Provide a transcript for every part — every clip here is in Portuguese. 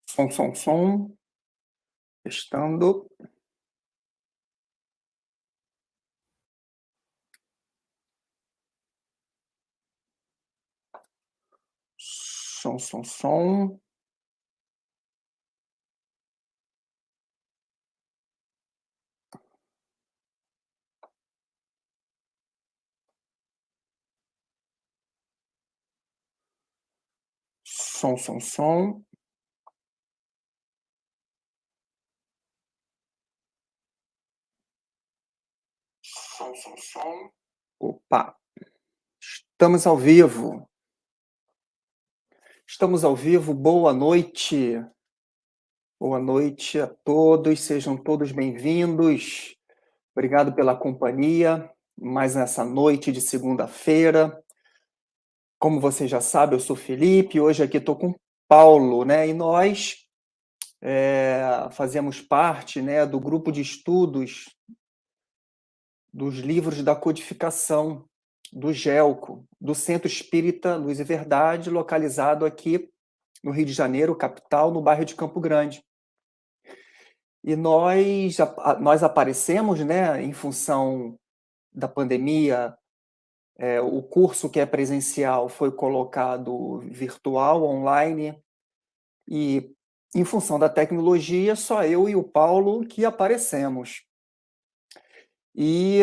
Som. Testando. Som. Som. Som. Opa, estamos ao vivo. Estamos ao vivo, boa noite. Boa noite a todos, sejam todos bem-vindos. Obrigado pela companhia, mais nessa noite de segunda-feira. Como você já sabe, eu sou Felipe, hoje aqui estou com Paulo, né? E nós fazemos parte, né, do grupo de estudos dos livros da codificação do GELCO, do Centro Espírita Luz e Verdade, localizado aqui no Rio de Janeiro, capital, no bairro de Campo Grande. E nós aparecemos, né, em função da pandemia, o curso que é presencial foi colocado virtual, online, e em função da tecnologia, só eu e o Paulo que aparecemos. E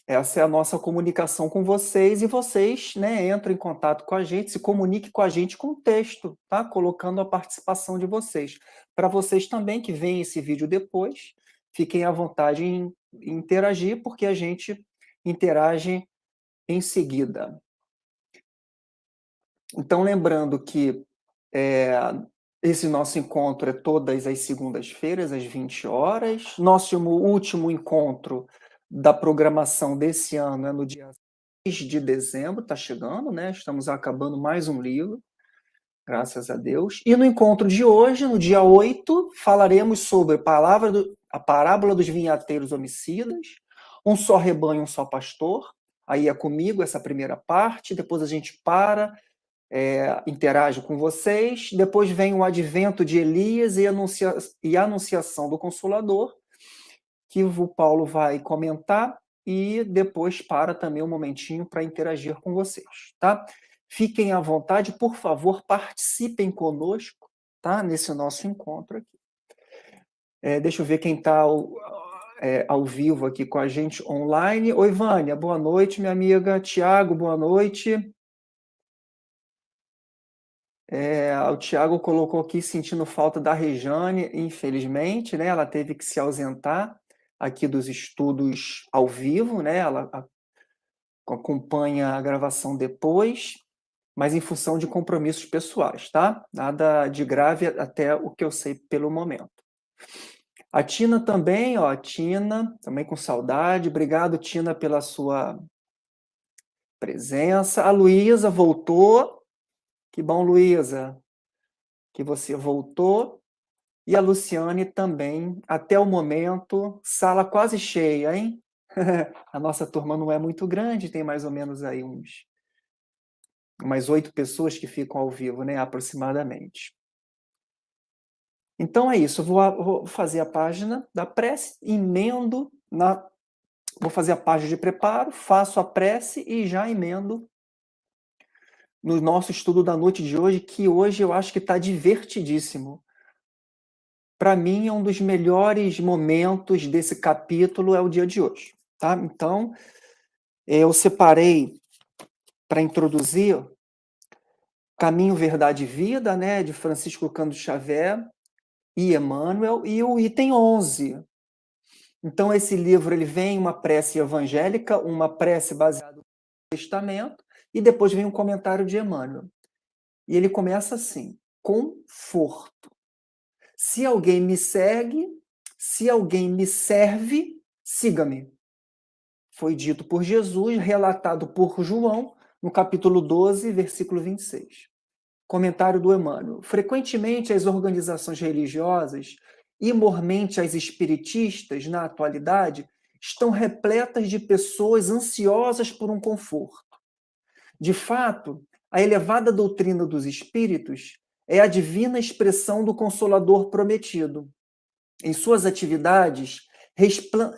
essa é a nossa comunicação com vocês, e vocês, né, entram em contato com a gente, se comuniquem com a gente com texto, tá? Colocando a participação de vocês. Para vocês também que veem esse vídeo depois, fiquem à vontade em interagir, porque a gente interage em seguida. Então, lembrando que esse nosso encontro é todas as segundas-feiras, às 20 horas. Nosso último encontro da programação desse ano é no dia 6 de dezembro, está chegando, né? Estamos acabando mais um livro, graças a Deus. E no encontro de hoje, no dia 8, falaremos sobre a parábola dos vinhateiros homicidas, um só rebanho, um só pastor. Aí é comigo essa primeira parte, depois a gente interage com vocês, depois vem o advento de Elias e a anunciação do Consolador, que o Paulo vai comentar, e depois para também um momentinho para interagir com vocês, tá? Fiquem à vontade, por favor, participem conosco, tá? Nesse nosso encontro aqui. Deixa eu ver quem está ao vivo aqui com a gente online. Oi, Vânia, boa noite, minha amiga. Tiago, boa noite. O Tiago colocou aqui sentindo falta da Rejane, infelizmente, né? Ela teve que se ausentar aqui dos estudos ao vivo, né? Ela acompanha a gravação depois, mas em função de compromissos pessoais, tá? Nada de grave até o que eu sei pelo momento. A Tina também, ó, Tina, também com saudade. Obrigado, Tina, pela sua presença. A Luísa voltou. Que bom, Luísa, que você voltou. E a Luciane também, até o momento, sala quase cheia, hein? A nossa turma não é muito grande, tem mais ou menos aí umas 8 pessoas que ficam ao vivo, né, aproximadamente. Então é isso, vou fazer a página da prece, vou fazer a página de preparo, faço a prece e já emendo no nosso estudo da noite de hoje, que hoje eu acho que está divertidíssimo. Para mim, é um dos melhores momentos desse capítulo é o dia de hoje, tá? Então, eu separei para introduzir Caminho, Verdade e Vida, né, de Francisco Cândido Xavier e Emmanuel, e o item 11. Então, esse livro ele vem uma prece evangélica, uma prece baseada no Testamento, e depois vem um comentário de Emmanuel. E ele começa assim: conforto. Se alguém me segue, se alguém me serve, siga-me. Foi dito por Jesus, relatado por João, no capítulo 12, versículo 26. Comentário do Emmanuel. Frequentemente as organizações religiosas, e mormente as espiritistas, na atualidade, estão repletas de pessoas ansiosas por um conforto. De fato, a elevada doutrina dos espíritos é a divina expressão do Consolador prometido. Em suas atividades,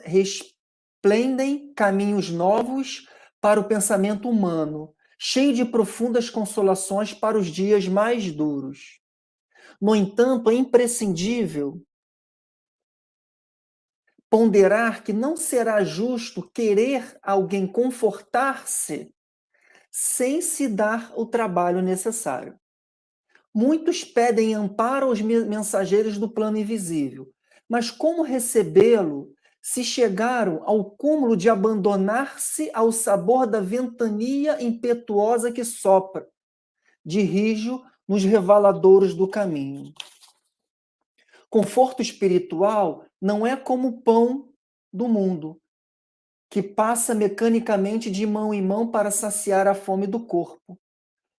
resplendem caminhos novos para o pensamento humano, cheio de profundas consolações para os dias mais duros. No entanto, é imprescindível ponderar que não será justo querer alguém confortar-se sem se dar o trabalho necessário. Muitos pedem amparo aos mensageiros do plano invisível, mas como recebê-lo se chegaram ao cúmulo de abandonar-se ao sabor da ventania impetuosa que sopra, de rijo nos revaladouros do caminho? Conforto espiritual não é como o pão do mundo, que passa mecanicamente de mão em mão para saciar a fome do corpo,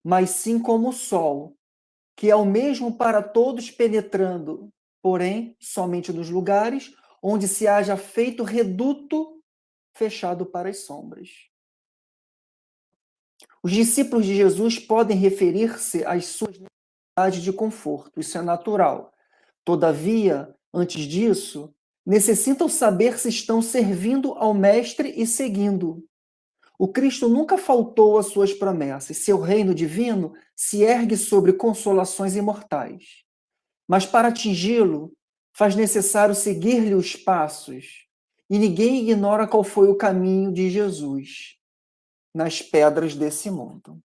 mas sim como o sol, que é o mesmo para todos, penetrando, porém, somente nos lugares onde se haja feito reduto fechado para as sombras. Os discípulos de Jesus podem referir-se às suas necessidades de conforto, isso é natural. Todavia, antes disso, necessitam saber se estão servindo ao Mestre e seguindo. O Cristo nunca faltou às suas promessas. Seu reino divino se ergue sobre consolações imortais. Mas para atingi-lo, faz necessário seguir-lhe os passos. E ninguém ignora qual foi o caminho de Jesus nas pedras desse mundo.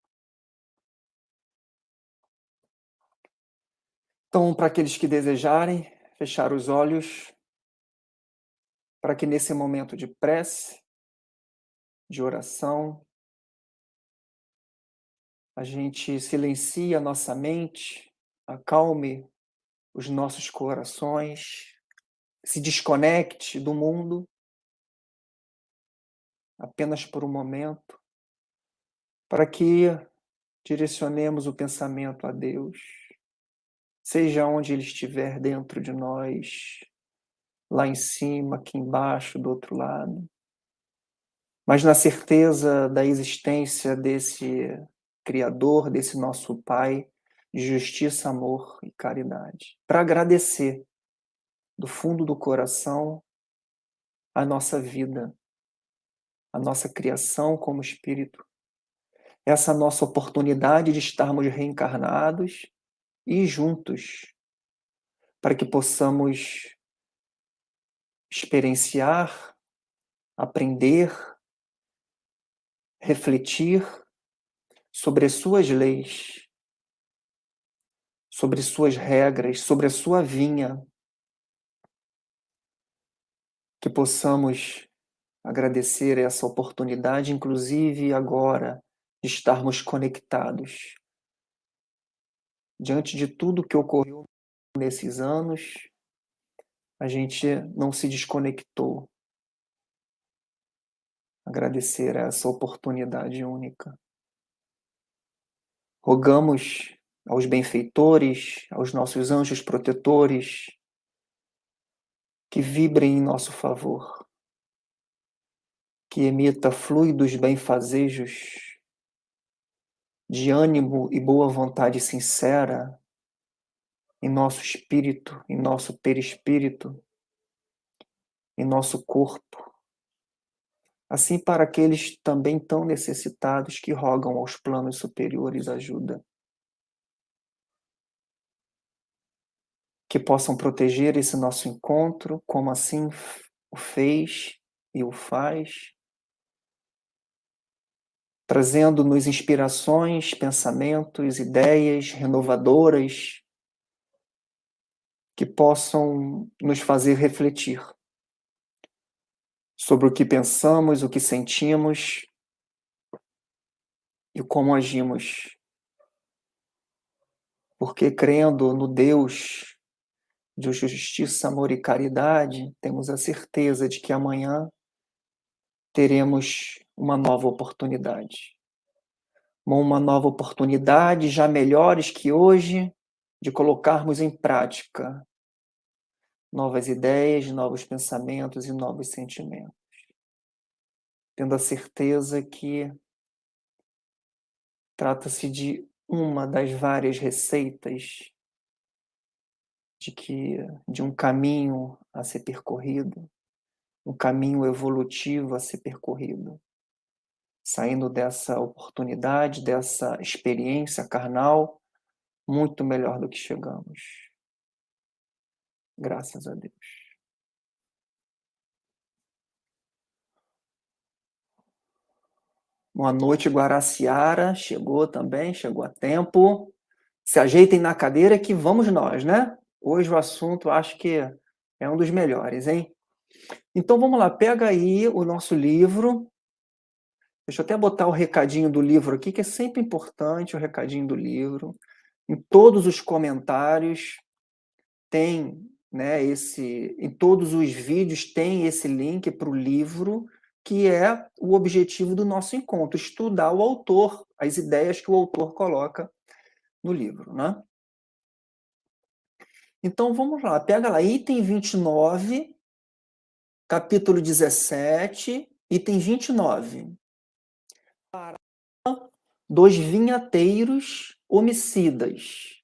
Então, para aqueles que desejarem, fechar os olhos, para que nesse momento de prece, de oração, a gente silencie a nossa mente, acalme os nossos corações, se desconecte do mundo apenas por um momento, para que direcionemos o pensamento a Deus, seja onde Ele estiver dentro de nós, lá em cima, aqui embaixo, do outro lado, mas na certeza da existência desse Criador, desse nosso Pai, de justiça, amor e caridade, para agradecer do fundo do coração a nossa vida, a nossa criação como espírito, essa nossa oportunidade de estarmos reencarnados e juntos, para que possamos experienciar, aprender, refletir sobre as suas leis, sobre suas regras, sobre a sua vinha, que possamos agradecer essa oportunidade, inclusive agora, de estarmos conectados. Diante de tudo que ocorreu nesses anos, a gente não se desconectou. Agradecer essa oportunidade única. Rogamos aos benfeitores, aos nossos anjos protetores, que vibrem em nosso favor, que emita fluidos benfazejos de ânimo e boa vontade sincera em nosso espírito, em nosso perispírito, em nosso corpo. Assim para aqueles também tão necessitados que rogam aos planos superiores ajuda. Que possam proteger esse nosso encontro, como assim o fez e o faz, trazendo-nos inspirações, pensamentos, ideias renovadoras que possam nos fazer refletir sobre o que pensamos, o que sentimos e como agimos. Porque crendo no Deus de justiça, amor e caridade, temos a certeza de que amanhã teremos uma nova oportunidade. Uma nova oportunidade, já melhores que hoje, de colocarmos em prática novas ideias, novos pensamentos e novos sentimentos. Tendo a certeza que trata-se de uma das várias receitas de um caminho a ser percorrido, um caminho evolutivo a ser percorrido, saindo dessa oportunidade, dessa experiência carnal, muito melhor do que chegamos. Graças a Deus. Boa noite, Guaraciara. Chegou também, chegou a tempo. Se ajeitem na cadeira que vamos nós, né? Hoje o assunto acho que é um dos melhores, hein? Então vamos lá, pega aí o nosso livro. Deixa eu até botar o recadinho do livro aqui, que é sempre importante o recadinho do livro. Em todos os comentários tem, né, em todos os vídeos tem esse link para o livro, que é o objetivo do nosso encontro, estudar o autor, as ideias que o autor coloca no livro, né? Então vamos lá, pega lá, item 29, capítulo 17, item 29. Dos vinhateiros homicidas.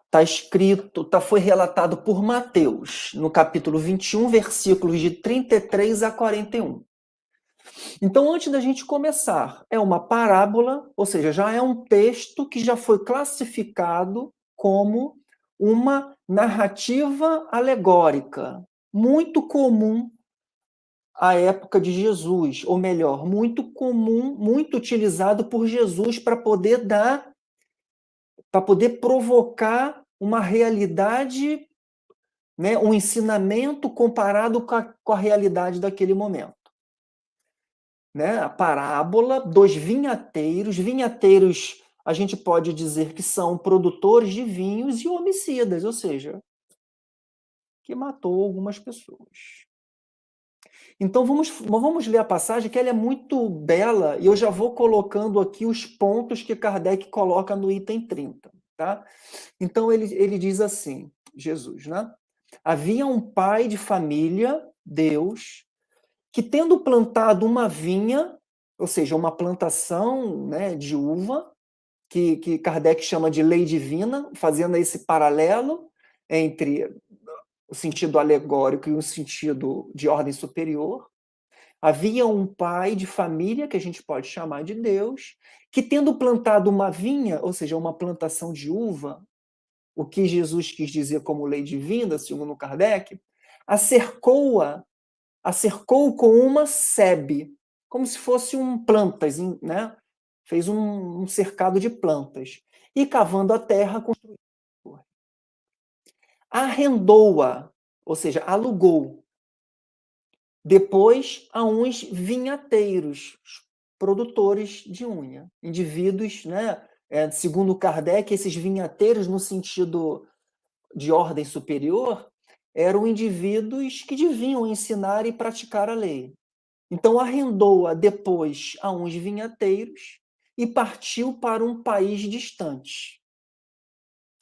Está escrito, foi relatado por Mateus, no capítulo 21, versículos de 33 a 41. Então, antes da gente começar, é uma parábola, ou seja, já é um texto que já foi classificado como uma narrativa alegórica, muito comum à época de Jesus, ou melhor, muito comum, muito utilizado por Jesus para poder provocar uma realidade, né, um ensinamento comparado com a realidade daquele momento. Né? A parábola dos vinhateiros. Vinhateiros, a gente pode dizer que são produtores de vinhos e homicidas, ou seja, que matou algumas pessoas. Então vamos ler a passagem, que ela é muito bela, e eu já vou colocando aqui os pontos que Kardec coloca no item 30. Tá? Então ele diz assim, Jesus, né? Havia um pai de família, Deus, que tendo plantado uma vinha, ou seja, uma plantação, né, de uva, que Kardec chama de lei divina, fazendo esse paralelo entre o sentido alegórico e o sentido de ordem superior. Havia um pai de família, que a gente pode chamar de Deus, que tendo plantado uma vinha, ou seja, uma plantação de uva, o que Jesus quis dizer como lei divina, segundo Kardec, acercou com uma sebe, como se fosse plantas, né? Fez um cercado de plantas. E cavando a terra, construiu. Arrendou-a, ou seja, alugou. Depois a uns vinhateiros, produtores de unha. Indivíduos, né? Segundo Kardec, esses vinhateiros, no sentido de ordem superior, eram indivíduos que deviam ensinar e praticar a lei. Então arrendou-a depois a uns vinhateiros e partiu para um país distante.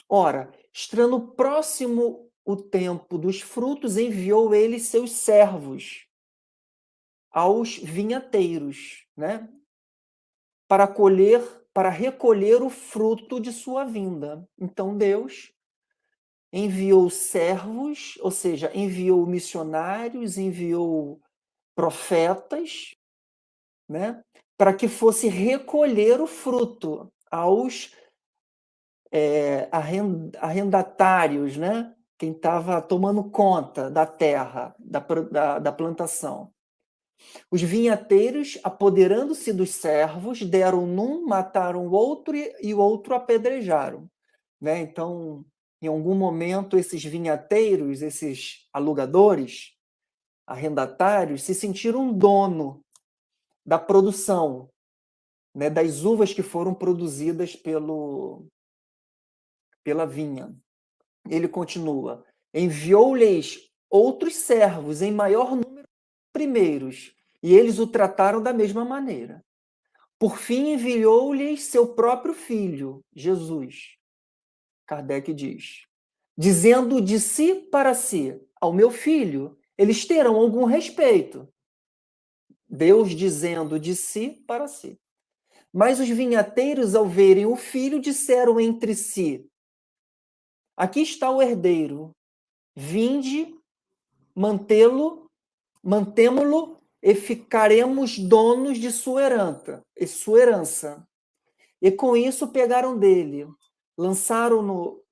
Ora, estando próximo o tempo dos frutos, enviou ele seus servos aos vinhateiros, né? Para recolher o fruto de sua vinda. Então Deus enviou servos, ou seja, enviou missionários, enviou profetas, né, para que fosse recolher o fruto aos arrendatários, né, quem estava tomando conta da terra, da plantação. Os vinhateiros, apoderando-se dos servos, deram num, mataram o outro e o outro apedrejaram. Né? Então, em algum momento, esses vinhateiros, esses alugadores, arrendatários, se sentiram dono da produção, né, das uvas que foram produzidas pela vinha. Ele continua: enviou-lhes outros servos em maior número que primeiros, e eles o trataram da mesma maneira. Por fim, enviou-lhes seu próprio filho, Jesus. Kardec diz, dizendo de si para si: ao meu filho, eles terão algum respeito. Deus dizendo de si para si. Mas os vinhateiros, ao verem o filho, disseram entre si: Aqui está o herdeiro. Vinde, mantemo-lo e ficaremos donos de sua herança. E com isso pegaram dele, lançaram-no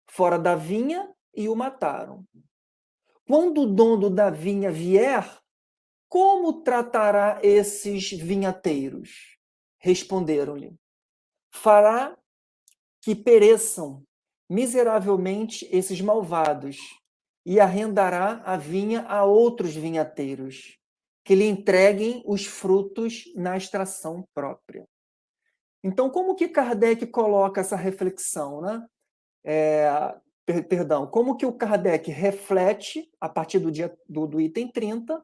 fora da vinha e o mataram. Quando o dono da vinha vier, como tratará esses vinhateiros? Responderam-lhe: fará que pereçam miseravelmente esses malvados, e arrendará a vinha a outros vinhateiros, que lhe entreguem os frutos na extração própria. Então, como que Kardec coloca essa reflexão, né? Perdão, como que o Kardec reflete, a partir do item 30,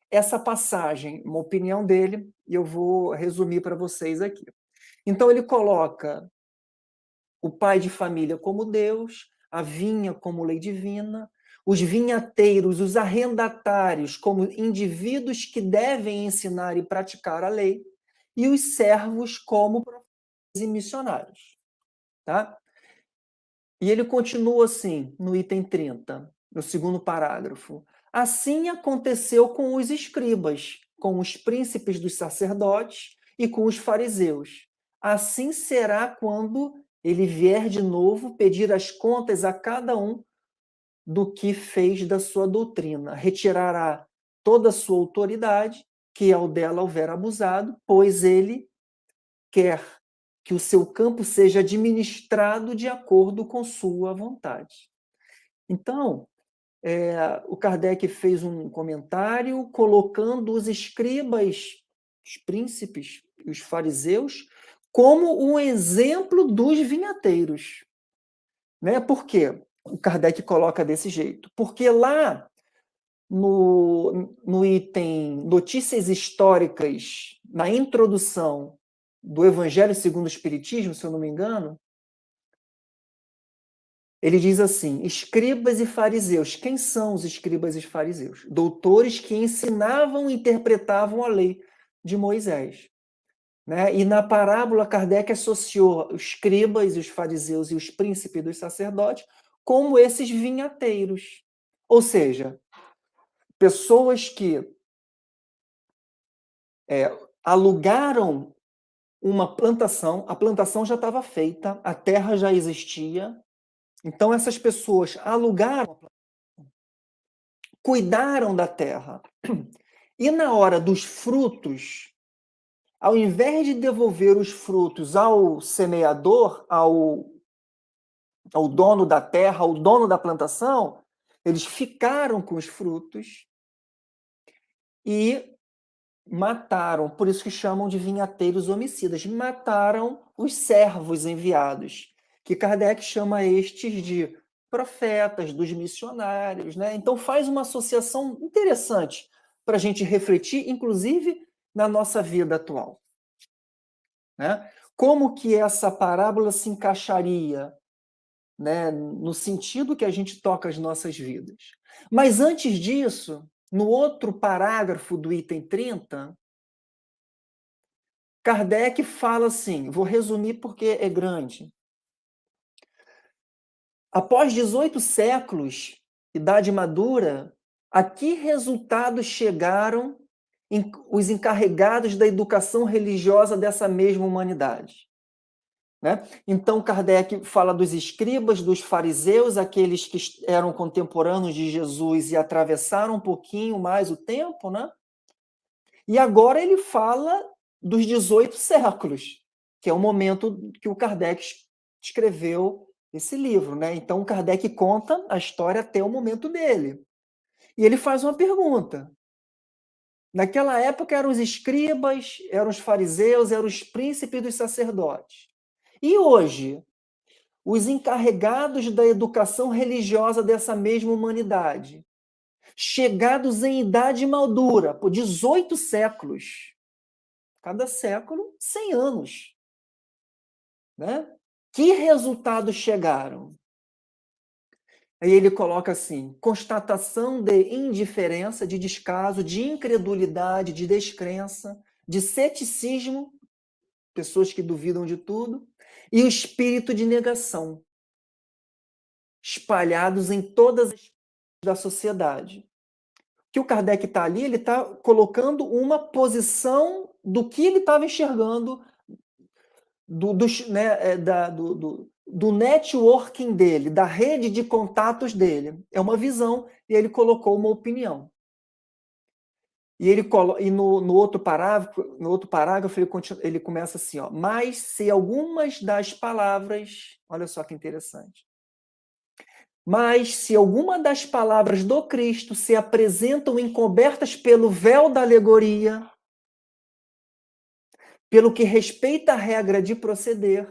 essa passagem, uma opinião dele, e eu vou resumir para vocês aqui. Então, ele coloca o pai de família como Deus, a vinha como lei divina, os vinhateiros, os arrendatários como indivíduos que devem ensinar e praticar a lei, e os servos como profetas e missionários. Tá? E ele continua assim, no item 30, no segundo parágrafo. Assim aconteceu com os escribas, com os príncipes dos sacerdotes e com os fariseus. Assim será quando ele vier de novo pedir as contas a cada um do que fez da sua doutrina. Retirará toda a sua autoridade, que ao dela houver abusado, pois ele quer que o seu campo seja administrado de acordo com sua vontade. Então, o Kardec fez um comentário colocando os escribas, os príncipes e os fariseus como um exemplo dos vinhateiros. Né? Por quê? O Kardec coloca desse jeito. Porque lá no item Notícias Históricas, na introdução do Evangelho segundo o Espiritismo, se eu não me engano, ele diz assim: escribas e fariseus. Quem são os escribas e fariseus? Doutores que ensinavam e interpretavam a lei de Moisés. Né? E na parábola, Kardec associou os escribas, os fariseus e os príncipes dos sacerdotes como esses vinhateiros. Ou seja, pessoas que alugaram uma plantação, a plantação já estava feita, a terra já existia. Então, essas pessoas alugaram, cuidaram da terra. E na hora dos frutos, ao invés de devolver os frutos ao semeador, ao dono da terra, ao dono da plantação, eles ficaram com os frutos e mataram, por isso que chamam de vinhateiros homicidas, mataram os servos enviados, que Kardec chama estes de profetas, dos missionários. Né? Então faz uma associação interessante para a gente refletir, inclusive na nossa vida atual. Né? Como que essa parábola se encaixaria, né, no sentido que a gente toca as nossas vidas? Mas antes disso, no outro parágrafo do item 30, Kardec fala assim, vou resumir porque é grande. Após 18 séculos, idade madura, a que resultados chegaram os encarregados da educação religiosa dessa mesma humanidade? Né? Então, Kardec fala dos escribas, dos fariseus, aqueles que eram contemporâneos de Jesus e atravessaram um pouquinho mais o tempo, né? E agora ele fala dos 18 séculos, que é o momento que o Kardec escreveu esse livro. Né? Então, o Kardec conta a história até o momento dele. E ele faz uma pergunta. Naquela época eram os escribas, eram os fariseus, eram os príncipes dos sacerdotes. E hoje, os encarregados da educação religiosa dessa mesma humanidade, chegados em idade madura, por 18 séculos, cada século, 100 anos. Né? Que resultados chegaram? Aí ele coloca assim: constatação de indiferença, de descaso, de incredulidade, de descrença, de ceticismo, pessoas que duvidam de tudo, e o espírito de negação. espalhados em todas as da sociedade. Que o Kardec está ali, ele está colocando uma posição do que ele estava enxergando do networking dele, da rede de contatos dele. É uma visão, e ele colocou uma opinião. E no outro parágrafo ele começa assim, ó, mas se algumas das palavras, olha só que interessante, mas se alguma das palavras do Cristo se apresentam encobertas pelo véu da alegoria, pelo que respeita à regra de proceder,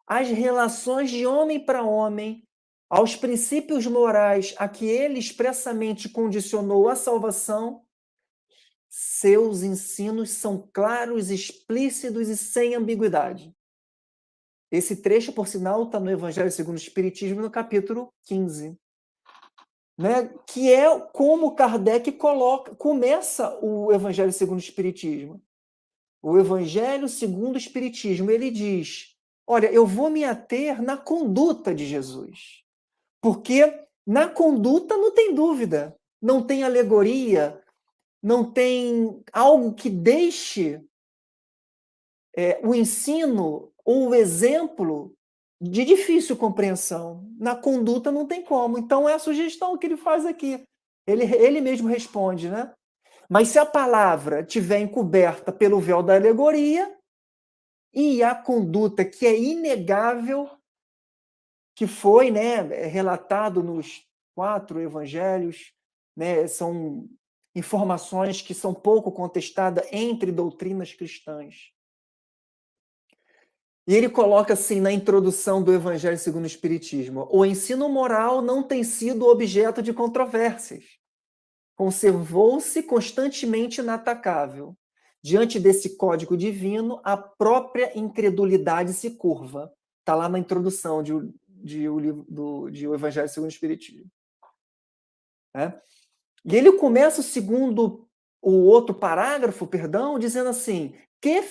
às relações de homem para homem, aos princípios morais a que ele expressamente condicionou a salvação, seus ensinos são claros, explícitos e sem ambiguidade. Esse trecho, por sinal, está no Evangelho segundo o Espiritismo, no capítulo 15. Né? Que é como Kardec começa o Evangelho segundo o Espiritismo. O Evangelho segundo o Espiritismo, ele diz, olha, eu vou me ater na conduta de Jesus. Porque na conduta não tem dúvida, não tem alegoria, não tem algo que deixe o ensino ou o exemplo de difícil compreensão. Na conduta não tem como. Então é a sugestão que ele faz aqui. Ele mesmo responde, né? Mas se a palavra estiver encoberta pelo véu da alegoria e a conduta que é inegável, que foi, né, relatado nos 4 evangelhos, né, são informações que são pouco contestadas entre doutrinas cristãs. E ele coloca assim na introdução do Evangelho segundo o Espiritismo: o ensino moral não tem sido objeto de controvérsias. Conservou-se constantemente inatacável. Diante desse código divino, a própria incredulidade se curva. Está lá na introdução de o Evangelho segundo o Espiritismo. Né? E ele começa o outro parágrafo, dizendo assim: que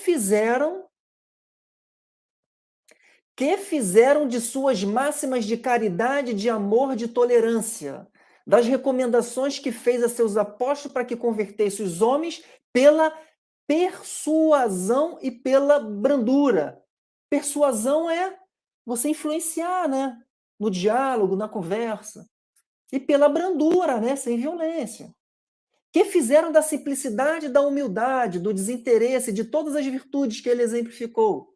fizeram de suas máximas de caridade, de amor, de tolerância, das recomendações que fez a seus apóstolos para que convertesse os homens pela persuasão e pela brandura. Persuasão é você influenciar, né? No diálogo, na conversa. E pela brandura, né? Sem violência. Que fizeram da simplicidade, da humildade, do desinteresse, de todas as virtudes que ele exemplificou.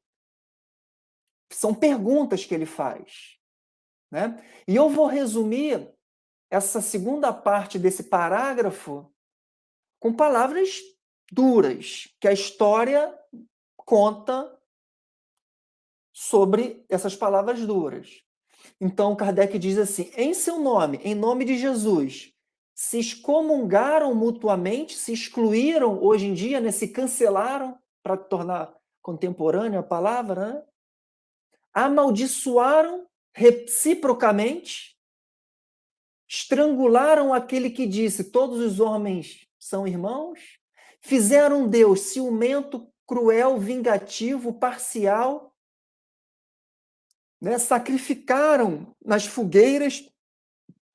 São perguntas que ele faz. Né? E eu vou resumir essa segunda parte desse parágrafo com palavras duras, que a história conta sobre essas palavras duras. Então, Kardec diz assim: em seu nome, em nome de Jesus, se excomungaram mutuamente, se excluíram hoje em dia, né? Se cancelaram, para tornar contemporânea a palavra, né? Amaldiçoaram reciprocamente, estrangularam aquele que disse todos os homens são irmãos, fizeram Deus ciumento, cruel, vingativo, parcial, né? Sacrificaram nas fogueiras,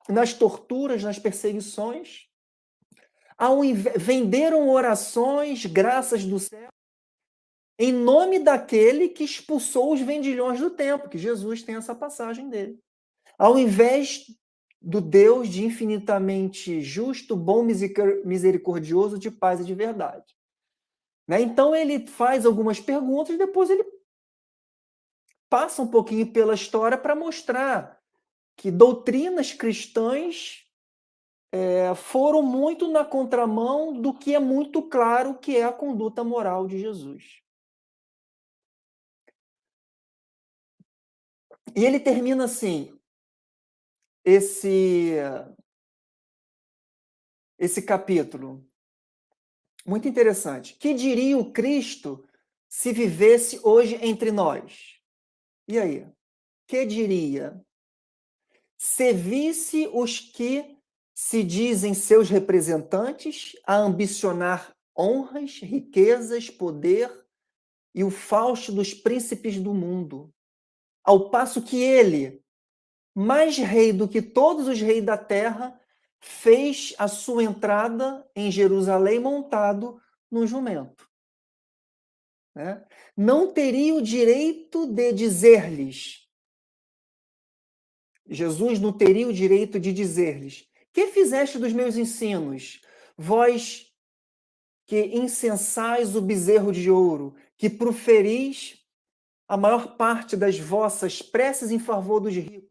nas torturas, nas perseguições, venderam orações, graças do céu, em nome daquele que expulsou os vendilhões do templo, que Jesus tem essa passagem dele. Ao invés do Deus de infinitamente justo, bom, misericordioso, de paz e de verdade. Né? Então ele faz algumas perguntas e depois ele passa um pouquinho pela história para mostrar que doutrinas cristãs foram muito na contramão do que é muito claro que é a conduta moral de Jesus. E ele termina assim, esse capítulo. Muito interessante. Que diria o Cristo se vivesse hoje entre nós? E aí? Que diria? Se visse os que se dizem seus representantes a ambicionar honras, riquezas, poder e o fausto dos príncipes do mundo, ao passo que ele, mais rei do que todos os reis da terra, fez a sua entrada em Jerusalém montado num jumento. Né? Não teria o direito de dizer-lhes, Jesus não teria o direito de dizer-lhes, que fizeste dos meus ensinos? Vós que incensais o bezerro de ouro, que proferis a maior parte das vossas preces em favor dos ricos,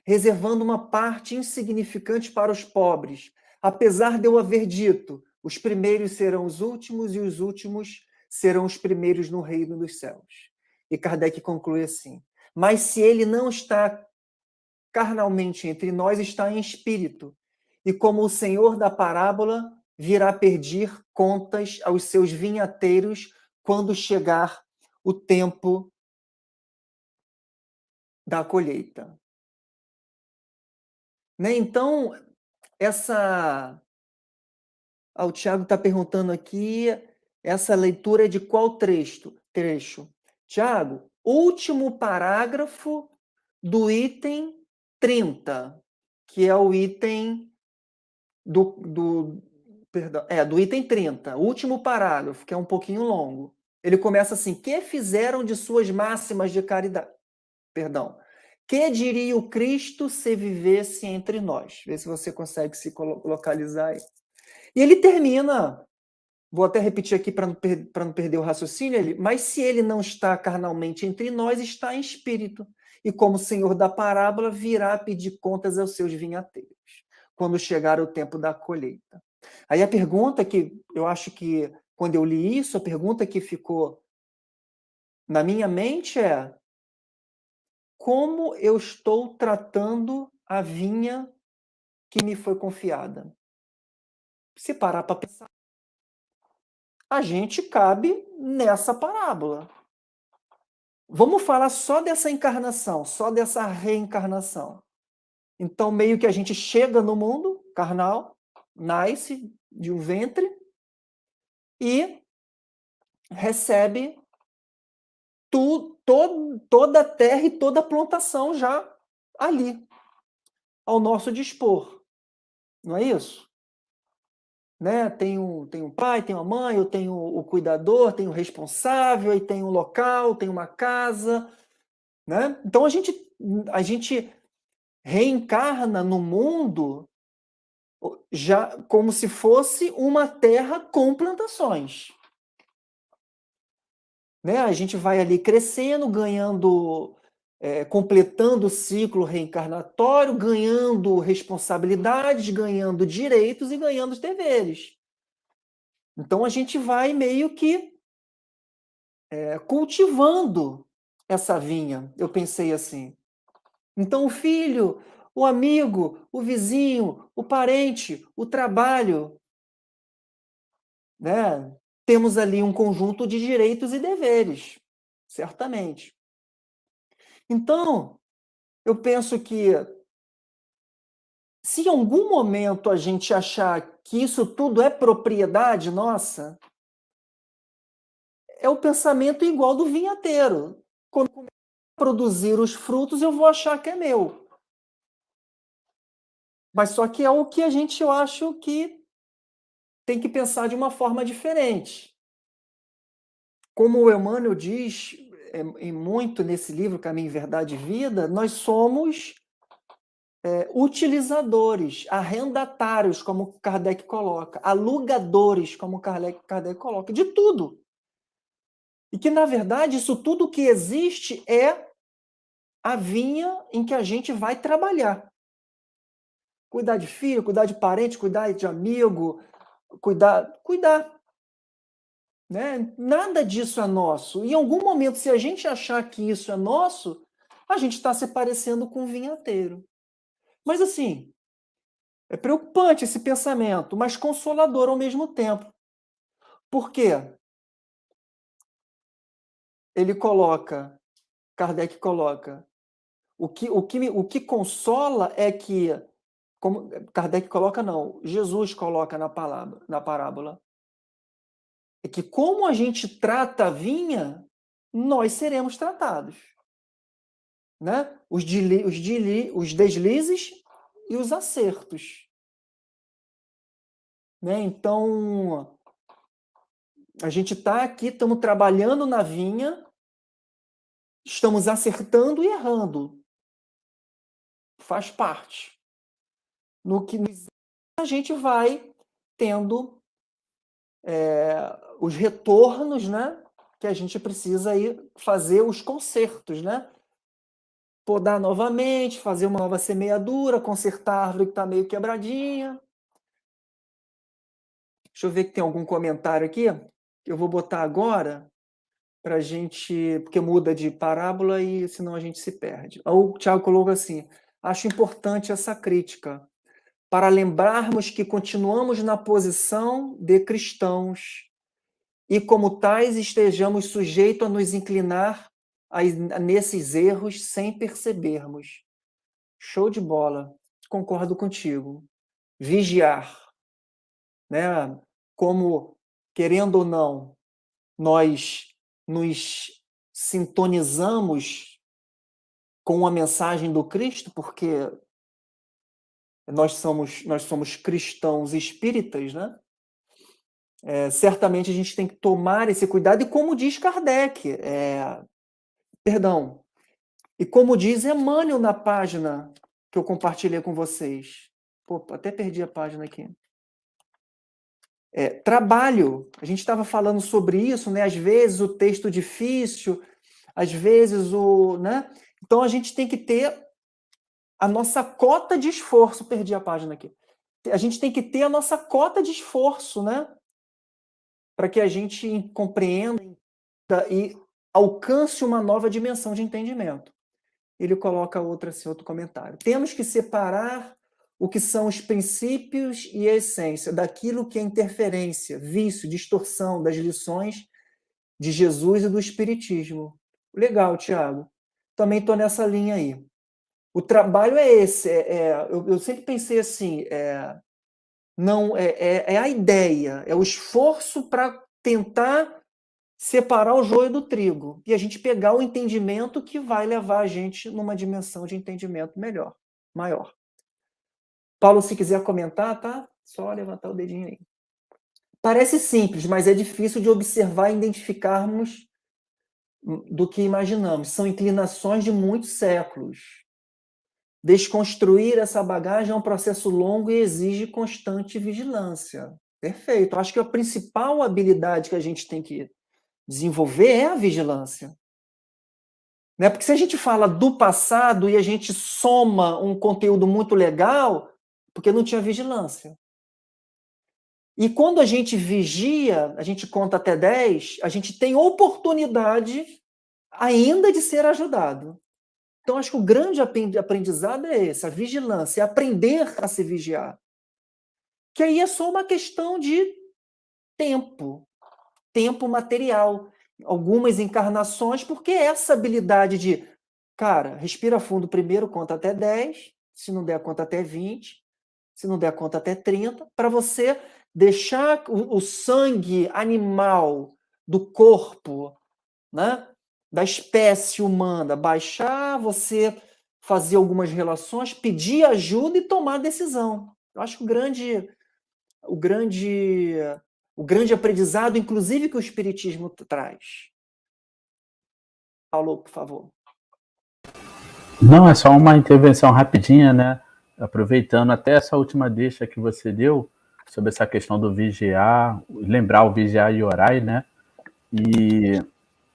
reservando uma parte insignificante para os pobres, apesar de eu haver dito, os primeiros serão os últimos e os últimos serão os primeiros no reino dos céus. E Kardec conclui assim, mas se ele não está carnalmente entre nós, está em espírito, e como o Senhor da parábola virá pedir contas aos seus vinhateiros quando chegar o tempo da colheita. Né? Então, o Tiago está perguntando aqui, essa leitura é de qual trecho? Tiago, último parágrafo do item 30, que é o item do item 30, último parágrafo, que é um pouquinho longo. Ele começa assim, que fizeram de suas máximas de caridade? Perdão. Que diria o Cristo se vivesse entre nós? Vê se você consegue se localizar aí. E ele termina, vou até repetir aqui para não perder o raciocínio, mas se ele não está carnalmente entre nós, está em espírito. E como Senhor da parábola, virá pedir contas aos seus vinhateiros, quando chegar o tempo da colheita. Aí a pergunta que, eu acho que, quando eu li isso, a pergunta que ficou na minha mente é: como eu estou tratando a vinha que me foi confiada? Se parar para pensar, a gente cabe nessa parábola. Vamos falar só dessa encarnação, só dessa reencarnação. Então, meio que a gente chega no mundo carnal, nasce de um ventre e recebe toda a terra e toda a plantação já ali, ao nosso dispor. Não é isso? Né? Tem um pai, tem uma mãe, eu tenho o cuidador, tenho o responsável, aí tem um local, tem uma casa. Né? Então, a gente reencarna no mundo já como se fosse uma terra com plantações. Né? A gente vai ali crescendo, ganhando, completando o ciclo reencarnatório, ganhando responsabilidades, ganhando direitos e ganhando deveres. Então a gente vai meio que cultivando essa vinha, eu pensei assim. Então o filho, o amigo, o vizinho, o parente, o trabalho, né? Temos ali um conjunto de direitos e deveres, certamente. Então, eu penso que se em algum momento a gente achar que isso tudo é propriedade nossa, é o pensamento igual do vinhateiro. Quando começar a produzir os frutos, eu vou achar que é meu. Mas só que é o que a gente, eu acho que tem que pensar de uma forma diferente. Como o Emmanuel diz em muito nesse livro Caminho, Verdade e Vida, nós somos utilizadores, arrendatários, como Kardec coloca, alugadores, como Kardec coloca, de tudo. E que, na verdade, isso tudo que existe é a vinha em que a gente vai trabalhar. Cuidar de filho, cuidar de parente, cuidar de amigo, cuidar. Né? Nada disso é nosso. Em algum momento, se a gente achar que isso é nosso, a gente está se parecendo com um vinhateiro. Mas assim, é preocupante esse pensamento, mas consolador ao mesmo tempo. Por quê? Kardec coloca, o que consola é que, como Kardec coloca não, Jesus coloca na parábola, é que como a gente trata a vinha, nós seremos tratados. né? Os deslizes e os acertos. Né? Então, a gente está aqui, estamos trabalhando na vinha, estamos acertando e errando. Faz parte. No que a gente vai tendo os retornos, né? Que a gente precisa aí fazer os consertos, né? Podar novamente, fazer uma nova semeadura, consertar a árvore que está meio quebradinha. Deixa eu ver que tem algum comentário aqui, que eu vou botar agora, para a gente, porque muda de parábola e senão a gente se perde. O Tiago colocou assim, acho importante essa crítica, para lembrarmos que continuamos na posição de cristãos e, como tais, estejamos sujeitos a nos inclinar nesses erros sem percebermos. Show de bola. Concordo contigo. Vigiar, né? Como, querendo ou não, nós nos sintonizamos com a mensagem do Cristo, porque nós somos cristãos espíritas, né? Certamente a gente tem que tomar esse cuidado, e como diz Kardec, e como diz Emmanuel na página que eu compartilhei com vocês. Pô, até perdi a página aqui. Trabalho, a gente estava falando sobre isso, né? Às vezes o texto difícil, às vezes né? Então a gente tem que ter a nossa cota de esforço. Perdi a página aqui. A gente tem que ter a nossa cota de esforço, né? Para que a gente compreenda e alcance uma nova dimensão de entendimento. Ele coloca outro comentário. Temos que separar o que são os princípios e a essência daquilo que é interferência, vício, distorção das lições de Jesus e do Espiritismo. Legal, Tiago. Também estou nessa linha aí. O trabalho é esse. Eu sempre pensei assim, não é a ideia, é o esforço para tentar separar o joio do trigo e a gente pegar o entendimento que vai levar a gente numa dimensão de entendimento melhor, maior. Paulo, se quiser comentar, tá? Só levantar o dedinho aí. Parece simples, mas é difícil de observar e identificarmos do que imaginamos. São inclinações de muitos séculos. Desconstruir essa bagagem é um processo longo e exige constante vigilância. Perfeito. Acho que a principal habilidade que a gente tem que desenvolver é a vigilância. Né? Porque se a gente fala do passado e a gente soma um conteúdo muito legal, porque não tinha vigilância. E quando a gente vigia, a gente conta até 10, a gente tem oportunidade ainda de ser ajudado. Então, acho que o grande aprendizado é esse, a vigilância, aprender a se vigiar. Que aí é só uma questão de tempo material. Algumas encarnações, porque essa habilidade de, cara, respira fundo primeiro, conta até 10, se não der conta até 20, se não der conta até 30, para você deixar o sangue animal do corpo, né, da espécie humana baixar, você fazer algumas relações, pedir ajuda e tomar decisão. Eu acho que o grande aprendizado, inclusive, que o Espiritismo traz. Paulo, por favor. Não, é só uma intervenção rapidinha, né? Aproveitando até essa última deixa que você deu sobre essa questão do vigiar, lembrar o vigiar e orar, né? E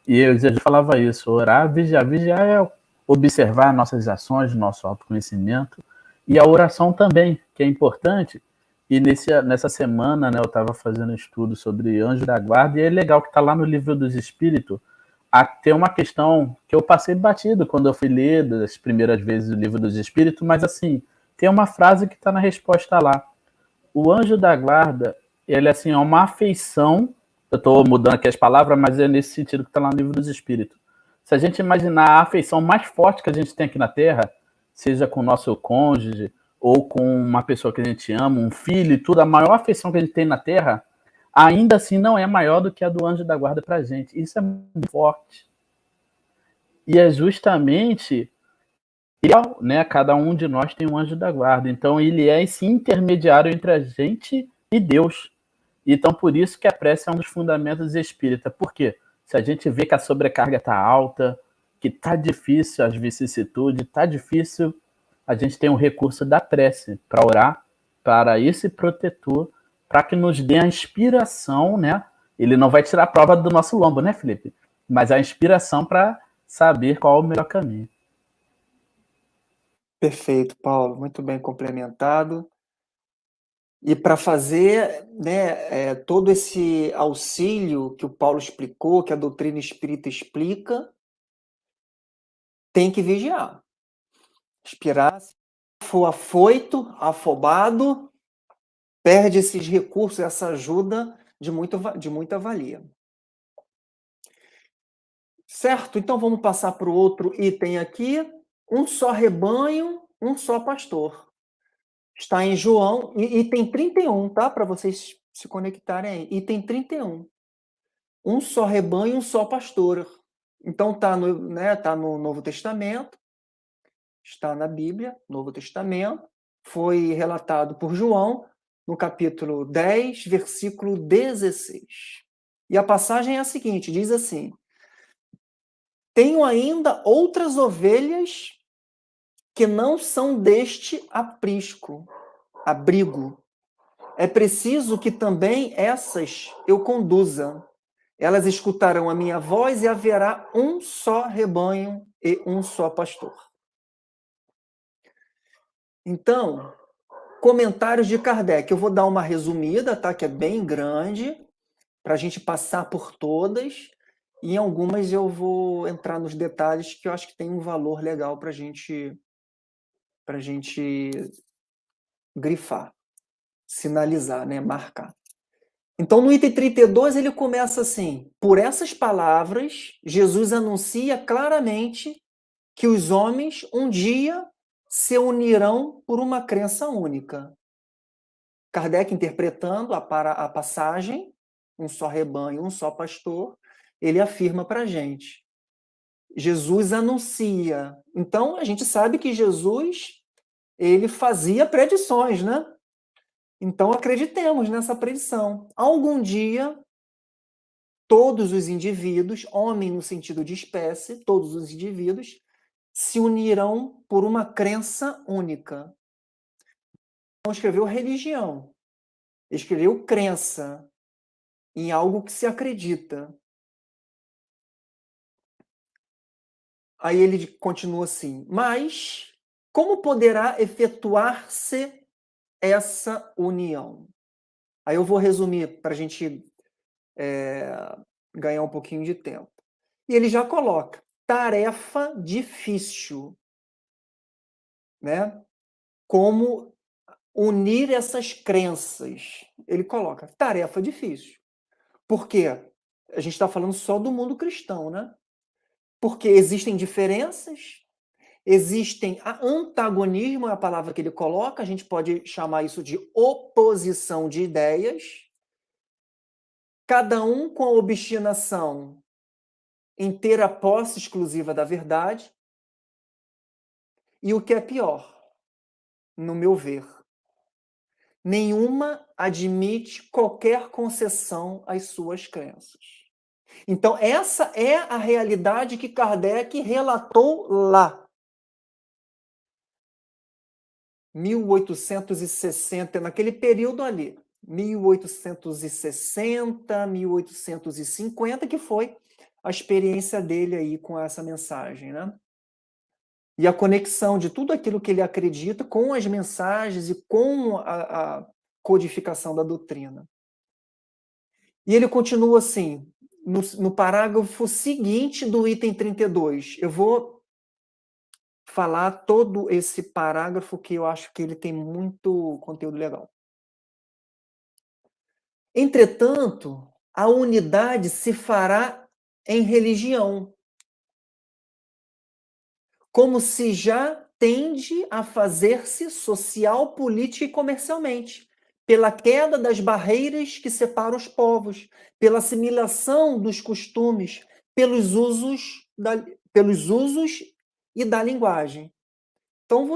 eu já falava isso, orar, vigiar. Vigiar é observar nossas ações, nosso autoconhecimento, e a oração também, que é importante. E nessa semana, né, eu estava fazendo estudo sobre anjo da guarda, e é legal que está lá no Livro dos Espíritos, tem uma questão que eu passei batido quando eu fui ler das primeiras vezes o Livro dos Espíritos, mas assim, tem uma frase que está na resposta lá. O anjo da guarda, ele assim, é uma afeição, eu estou mudando aqui as palavras, mas é nesse sentido que está lá no Livro dos Espíritos. Se a gente imaginar a afeição mais forte que a gente tem aqui na Terra, seja com o nosso cônjuge, ou com uma pessoa que a gente ama, um filho e tudo, a maior afeição que a gente tem na Terra, ainda assim não é maior do que a do anjo da guarda para a gente. Isso é muito forte. E é justamente E, né, cada um de nós tem um anjo da guarda. Então, ele é esse intermediário entre a gente e Deus. Então, por isso que a prece é um dos fundamentos espírita. Por quê? Se a gente vê que a sobrecarga está alta, que está difícil as vicissitudes, está difícil, a gente tem um recurso da prece para orar para esse protetor, para que nos dê a inspiração, né? Ele não vai tirar a prova do nosso lombo, né, Felipe? Mas a inspiração para saber qual é o melhor caminho. Perfeito, Paulo, muito bem complementado. E para fazer, né, todo esse auxílio que o Paulo explicou, que a doutrina espírita explica, tem que vigiar. Inspirar, se for afoito, afobado, perde esses recursos, essa ajuda de muita valia. Certo? Então vamos passar para o outro item aqui. Um só rebanho, um só pastor. Está em João, item 31, tá? Para vocês se conectarem aí. Item 31. Um só rebanho, um só pastor. Então tá no Novo Testamento, está na Bíblia, Novo Testamento, foi relatado por João no capítulo 10, versículo 16. E a passagem é a seguinte, diz assim: tenho ainda outras ovelhas que não são deste aprisco, abrigo. É preciso que também essas eu conduza. Elas escutarão a minha voz e haverá um só rebanho e um só pastor. Então, comentários de Kardec. Eu vou dar uma resumida, tá? Que é bem grande, para a gente passar por todas. E em algumas eu vou entrar nos detalhes que eu acho que tem um valor legal para a gente grifar, sinalizar, né? Marcar. Então, no item 32, ele começa assim: por essas palavras, Jesus anuncia claramente que os homens um dia se unirão por uma crença única. Kardec, interpretando a passagem, um só rebanho, um só pastor, ele afirma para a gente. Jesus anuncia. Então, a gente sabe que Jesus, ele fazia predições, né? Então, acreditemos nessa predição. Algum dia, todos os indivíduos, homem no sentido de espécie, todos os indivíduos, se unirão por uma crença única. Não escreveu religião, escreveu crença em algo que se acredita. Aí ele continua assim: mas como poderá efetuar-se essa união? Aí eu vou resumir para a gente ganhar um pouquinho de tempo. E ele já coloca: tarefa difícil, né? Como unir essas crenças. Ele coloca: tarefa difícil. Por quê? A gente está falando só do mundo cristão, né? Porque existem diferenças, existem antagonismo, é a palavra que ele coloca, a gente pode chamar isso de oposição de ideias, cada um com a obstinação em ter a posse exclusiva da verdade, e o que é pior, no meu ver, nenhuma admite qualquer concessão às suas crenças. Então, essa é a realidade que Kardec relatou lá. 1860, naquele período ali, 1860, 1850, que foi a experiência dele aí com essa mensagem, né? E a conexão de tudo aquilo que ele acredita com as mensagens e com a codificação da doutrina. E ele continua assim, no parágrafo seguinte do item 32. Eu vou falar todo esse parágrafo que eu acho que ele tem muito conteúdo legal. Entretanto, a unidade se fará em religião, como se já tende a fazer-se social, política e comercialmente, pela queda das barreiras que separam os povos, pela assimilação dos costumes, pelos usos e da linguagem. Então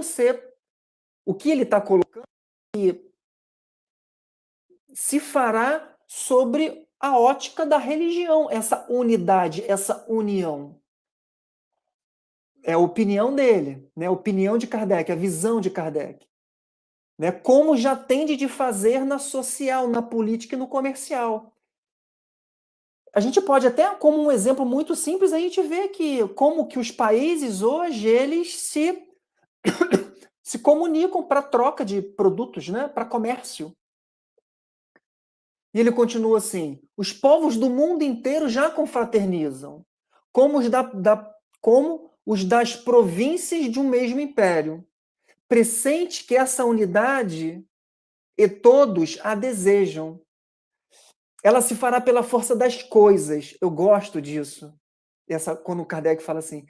o que ele está colocando se fará sobre a ótica da religião, essa unidade, essa união. É a opinião dele, né? A opinião de Kardec, a visão de Kardec. Né? Como já tende de fazer na social, na política e no comercial. A gente pode até, como um exemplo muito simples, a gente vê que como que os países hoje, eles se comunicam para troca de produtos, né? Para comércio. E ele continua assim: os povos do mundo inteiro já confraternizam, como como os das províncias de um mesmo império. Pressente que essa unidade e todos a desejam. Ela se fará pela força das coisas. Eu gosto disso. Quando o Kardec fala assim,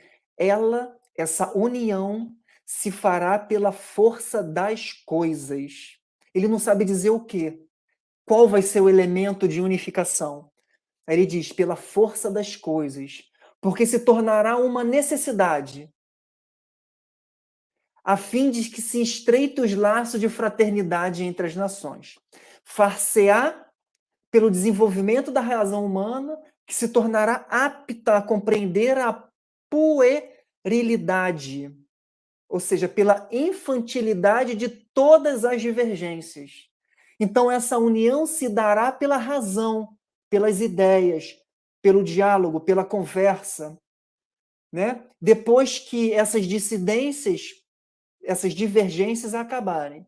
essa união se fará pela força das coisas. Ele não sabe dizer o quê. Qual vai ser o elemento de unificação? Aí ele diz, pela força das coisas, porque se tornará uma necessidade, a fim de que se estreite os laços de fraternidade entre as nações. Far-se-á pelo desenvolvimento da razão humana, que se tornará apta a compreender a puerilidade, ou seja, pela infantilidade de todas as divergências. Então, essa união se dará pela razão, pelas ideias, pelo diálogo, pela conversa. Né? Depois que essas dissidências, essas divergências acabarem.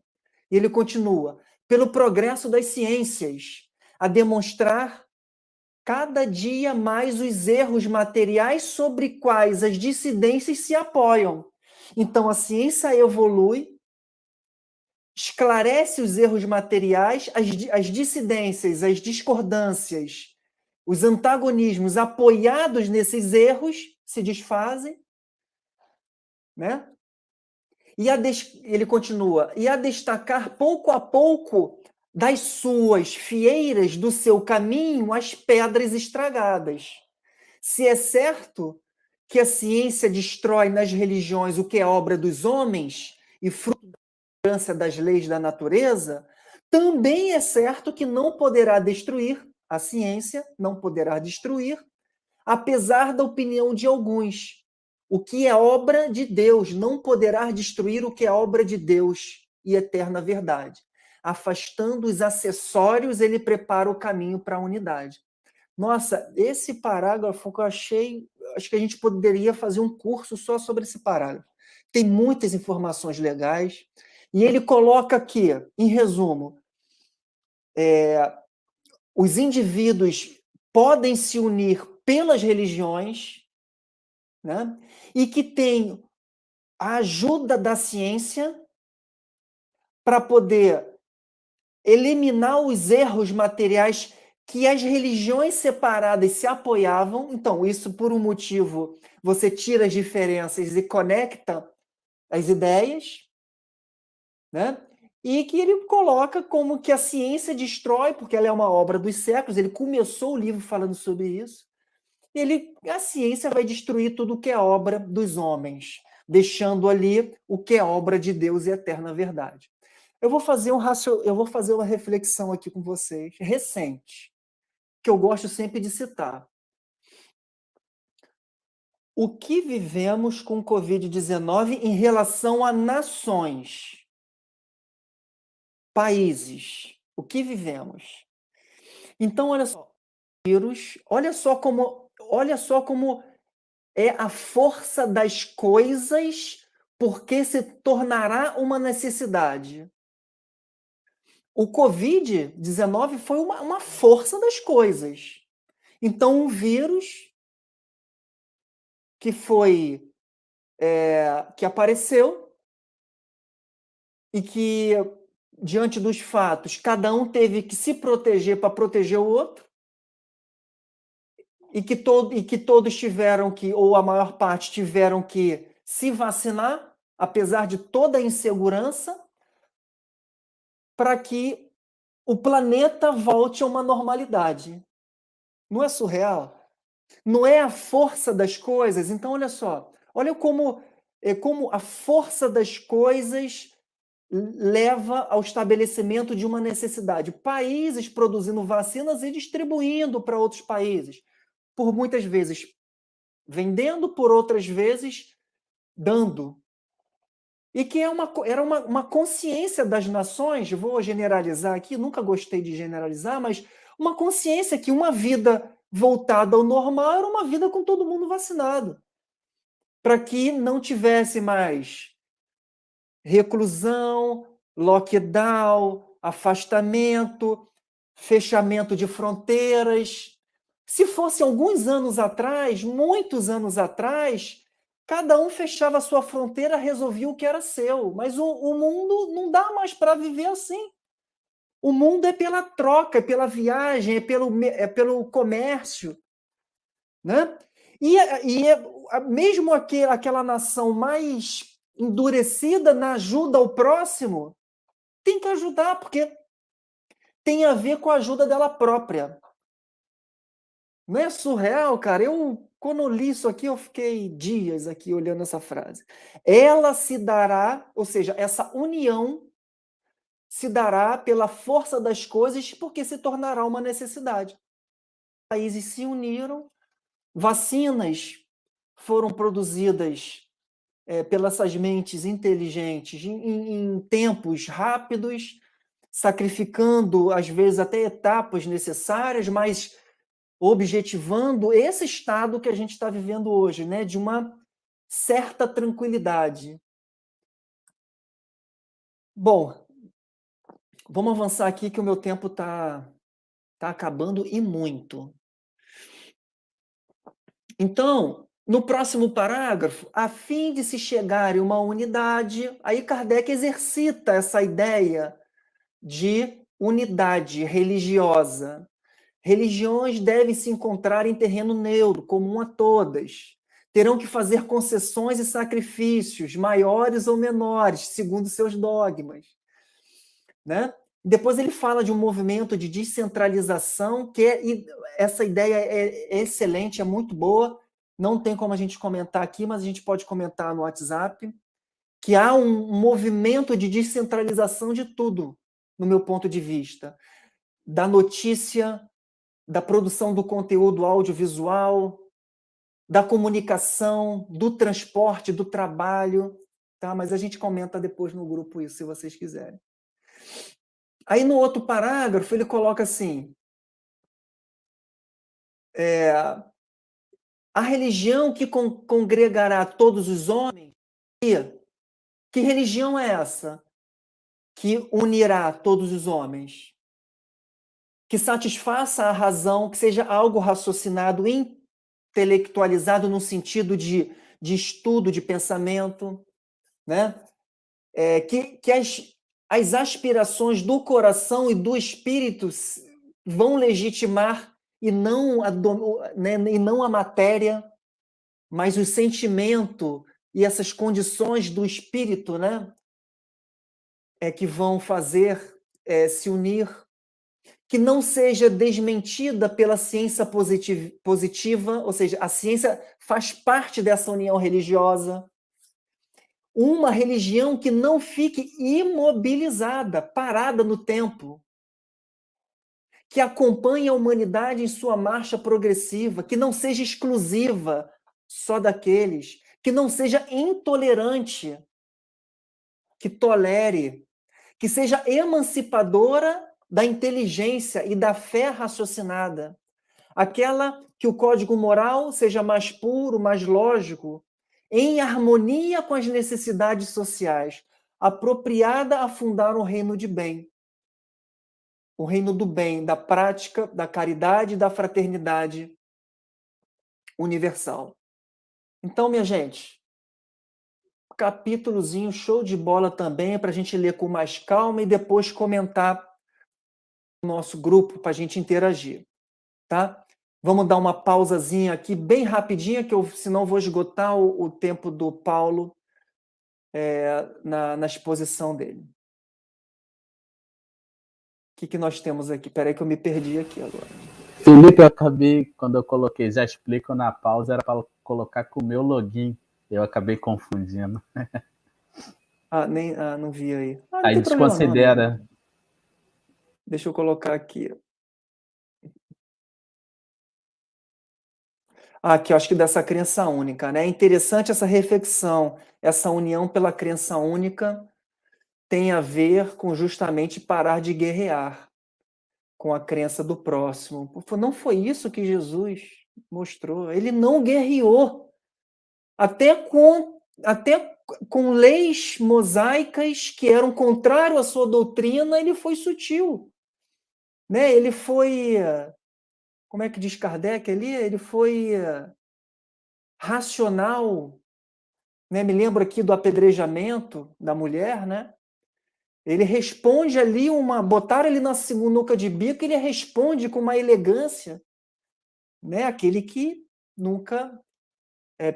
E ele continua, pelo progresso das ciências, a demonstrar cada dia mais os erros materiais sobre quais as dissidências se apoiam. Então, a ciência evolui, esclarece os erros materiais, as dissidências, as discordâncias, os antagonismos apoiados nesses erros se desfazem, né? Ele continua, e a destacar pouco a pouco das suas fieiras, do seu caminho, as pedras estragadas. Se é certo que a ciência destrói nas religiões o que é obra dos homens e fruto da ignorância das leis da natureza, também é certo que não poderá destruir, a ciência não poderá destruir, apesar da opinião de alguns. O que é obra de Deus não poderá destruir o que é obra de Deus e eterna verdade. Afastando os acessórios, ele prepara o caminho para a unidade. Nossa, esse parágrafo que eu achei, acho que a gente poderia fazer um curso só sobre esse parágrafo. Tem muitas informações legais. E ele coloca aqui, em resumo, os indivíduos podem se unir pelas religiões, né? E que tem a ajuda da ciência para poder eliminar os erros materiais que as religiões separadas se apoiavam. Então, isso por um motivo, você tira as diferenças e conecta as ideias, né? E que ele coloca como que a ciência destrói, porque ela é uma obra dos séculos, ele começou o livro falando sobre isso. A ciência vai destruir tudo o que é obra dos homens, deixando ali o que é obra de Deus e eterna verdade. Eu vou fazer uma reflexão aqui com vocês, recente, que eu gosto sempre de citar. O que vivemos com o Covid-19 em relação a nações, países? O que vivemos? Então, olha só, vírus, olha só como é a força das coisas, porque se tornará uma necessidade. O Covid-19 foi uma força das coisas. Então, um vírus que apareceu e que, diante dos fatos, cada um teve que se proteger para proteger o outro, e que todos tiveram que, ou a maior parte tiveram que se vacinar, apesar de toda a insegurança, para que o planeta volte a uma normalidade. Não é surreal? Não é a força das coisas? Então, olha só, olha como como a força das coisas leva ao estabelecimento de uma necessidade. Países produzindo vacinas e distribuindo para outros países, por muitas vezes vendendo, por outras vezes dando. E que era uma consciência das nações, vou generalizar aqui, nunca gostei de generalizar, mas uma consciência que uma vida voltada ao normal era uma vida com todo mundo vacinado, para que não tivesse mais reclusão, lockdown, afastamento, fechamento de fronteiras. Se fosse alguns anos atrás, muitos anos atrás, cada um fechava a sua fronteira, resolvia o que era seu. Mas o mundo não dá mais para viver assim. O mundo é pela troca, é pela viagem, é pelo comércio. Né? E mesmo aquela nação mais endurecida na ajuda ao próximo, tem que ajudar, porque tem a ver com a ajuda dela própria. Não é surreal, cara? Quando eu li isso aqui, eu fiquei dias aqui olhando essa frase. Ela se dará, ou seja, essa união se dará pela força das coisas, porque se tornará uma necessidade. Os países se uniram, vacinas foram produzidas pelas essas mentes inteligentes em tempos rápidos, sacrificando, às vezes, até etapas necessárias, mas objetivando esse estado que a gente está vivendo hoje, né, de uma certa tranquilidade. Bom, vamos avançar aqui que o meu tempo está acabando e muito. Então, no próximo parágrafo, a fim de se chegar em uma unidade, aí Kardec exercita essa ideia de unidade religiosa. Religiões devem se encontrar em terreno neutro, comum a todas. Terão que fazer concessões e sacrifícios, maiores ou menores, segundo seus dogmas. Né? Depois ele fala de um movimento de descentralização, essa ideia é excelente, é muito boa, não tem como a gente comentar aqui, mas a gente pode comentar no WhatsApp, que há um movimento de descentralização de tudo, no meu ponto de vista. Da notícia, da produção do conteúdo audiovisual, da comunicação, do transporte, do trabalho, tá? Mas a gente comenta depois no grupo isso, se vocês quiserem. Aí no outro parágrafo ele coloca assim, a religião que congregará todos os homens, que religião é essa? Que unirá todos os homens? Que satisfaça a razão, que seja algo raciocinado, intelectualizado no sentido de estudo, de pensamento, né? Que as aspirações do coração e do espírito vão legitimar e não a matéria, mas o sentimento e essas condições do espírito, né? Que vão fazer se unir, que não seja desmentida pela ciência positiva, ou seja, a ciência faz parte dessa união religiosa. Uma religião que não fique imobilizada, parada no tempo, que acompanhe a humanidade em sua marcha progressiva, que não seja exclusiva só daqueles, que não seja intolerante, que tolere, que seja emancipadora da inteligência e da fé raciocinada, aquela que o código moral seja mais puro, mais lógico, em harmonia com as necessidades sociais, apropriada a fundar um reino de bem. O reino do bem, da prática, da caridade e da fraternidade universal. Então, minha gente, capítulozinho show de bola também, para a gente ler com mais calma e depois comentar no nosso grupo para a gente interagir. Tá? Vamos dar uma pausazinha aqui, bem rapidinha, que senão vou esgotar o tempo do Paulo na exposição dele. O que nós temos aqui? Espera aí que eu me perdi aqui agora. Felipe, eu acabei, quando eu coloquei já explico na pausa, era para colocar com o meu login. Eu acabei confundindo. Não vi aí. Não Aí tem problema não, amigo. desconsidera. Deixa eu colocar aqui. Aqui, eu acho que dessa crença única, né? É interessante essa reflexão, essa união pela crença única tem a ver com justamente parar de guerrear com a crença do próximo. Não foi isso que Jesus mostrou. Ele não guerreou. Até com leis mosaicas que eram contrárias à sua doutrina, ele foi sutil. Né? Ele foi, como é que diz Kardec ali? Ele foi racional. Né? Me lembro aqui do apedrejamento da mulher, né? Ele responde ali botaram ele na sinuca de bico, ele responde com uma elegância, né? Aquele que nunca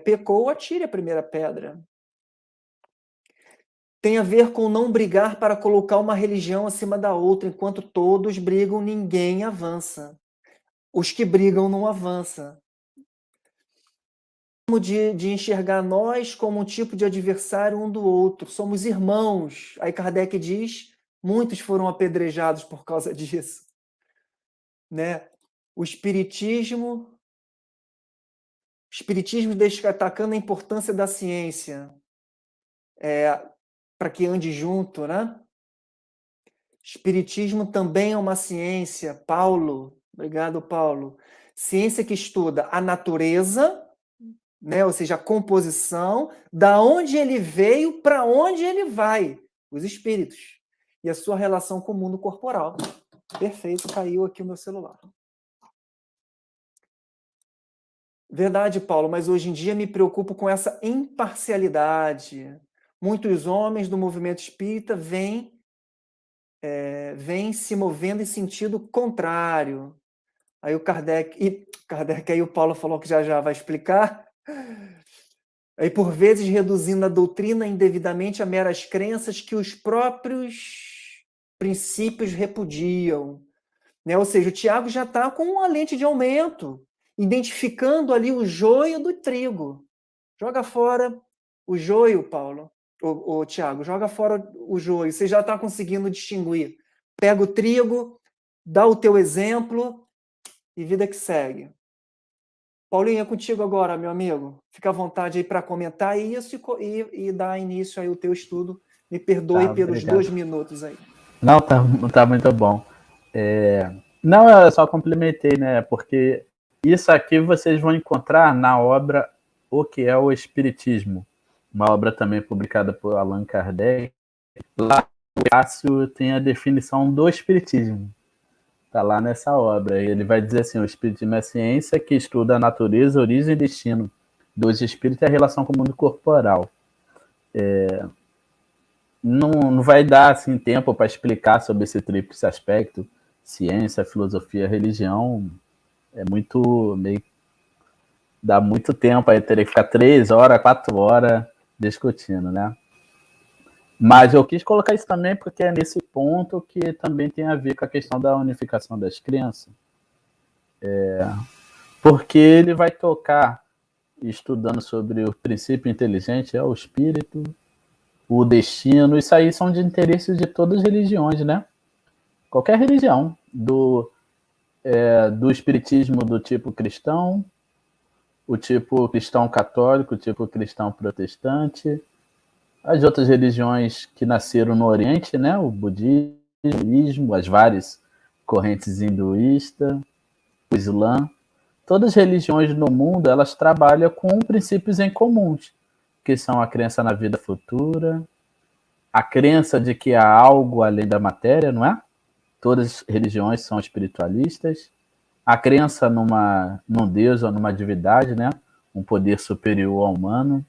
pecou, atire a primeira pedra. Tem a ver com não brigar para colocar uma religião acima da outra. Enquanto todos brigam, ninguém avança. Os que brigam não avançam. De enxergar nós como um tipo de adversário um do outro. Somos irmãos. Aí Kardec diz, muitos foram apedrejados por causa disso. Né? O Espiritismo destacando a importância da ciência para que ande junto, né? Espiritismo também é uma ciência, Paulo. Obrigado, Paulo. Ciência que estuda a natureza, né? Ou seja, a composição, da onde ele veio, para onde ele vai, os espíritos, e a sua relação com o mundo corporal. Perfeito, caiu aqui o meu celular. Verdade, Paulo, mas hoje em dia me preocupo com essa imparcialidade. Muitos homens do movimento espírita vêm se movendo em sentido contrário. Aí o Kardec, aí o Paulo falou que já vai explicar. Aí, por vezes, reduzindo a doutrina indevidamente a meras crenças que os próprios princípios repudiam. Né? Ou seja, o Tiago já está com uma lente de aumento, identificando ali o joio do trigo. Joga fora o joio, Paulo. Ô, Tiago, joga fora o joio. Você já está conseguindo distinguir. Pega o trigo, dá o teu exemplo e vida que segue. Paulinho, é contigo agora, meu amigo. Fica à vontade aí para comentar isso e dar início aí ao teu estudo. Me perdoe pelos Obrigado. 2 minutos aí. Não, tá muito bom. Não, eu só complementei, né? Porque isso aqui vocês vão encontrar na obra O que é o Espiritismo, uma obra também publicada por Allan Kardec. Lá o Cássio tem a definição do Espiritismo. Está lá nessa obra. Ele vai dizer assim: o Espiritismo é a ciência que estuda a natureza, origem e destino dos espíritos e a relação com o mundo corporal. Não vai dar assim, tempo para explicar sobre esse tríplice aspecto, ciência, filosofia, religião. É muito meio, dá muito tempo, aí teria que ficar 3 horas, 4 horas discutindo, né? Mas eu quis colocar isso também porque é nesse ponto que também tem a ver com a questão da unificação das crenças. Porque ele vai tocar estudando sobre o princípio inteligente, o espírito, o destino. Isso aí são de interesse de todas as religiões, né? Qualquer religião, do espiritismo do tipo cristão, o tipo cristão católico, o tipo cristão protestante, as outras religiões que nasceram no Oriente, né? O budismo, as várias correntes hinduístas, o Islã. Todas as religiões no mundo, elas trabalham com princípios em comuns, que são a crença na vida futura, a crença de que há algo além da matéria, não é? Todas as religiões são espiritualistas. A crença num Deus ou numa divindade, né? Um poder superior ao humano.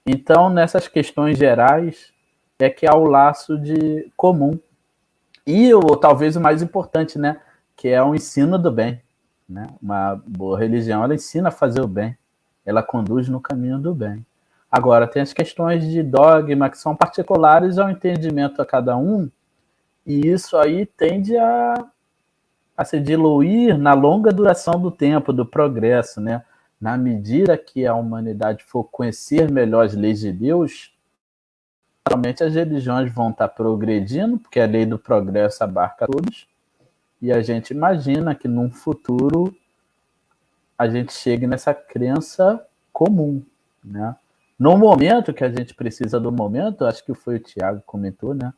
Então, nessas questões gerais, é que há o laço de comum. E talvez o mais importante, né? Que é o ensino do bem. Né? Uma boa religião, ela ensina a fazer o bem. Ela conduz no caminho do bem. Agora, tem as questões de dogma que são particulares ao entendimento a cada um, e isso aí tende a se diluir na longa duração do tempo, do progresso, né? na medida que a humanidade for conhecer melhor as leis de Deus, realmente as religiões vão estar progredindo, porque a lei do progresso abarca todos, e a gente imagina que num futuro a gente chegue nessa crença comum, né? No momento que a gente precisa do momento, acho que foi o Tiago que comentou, né?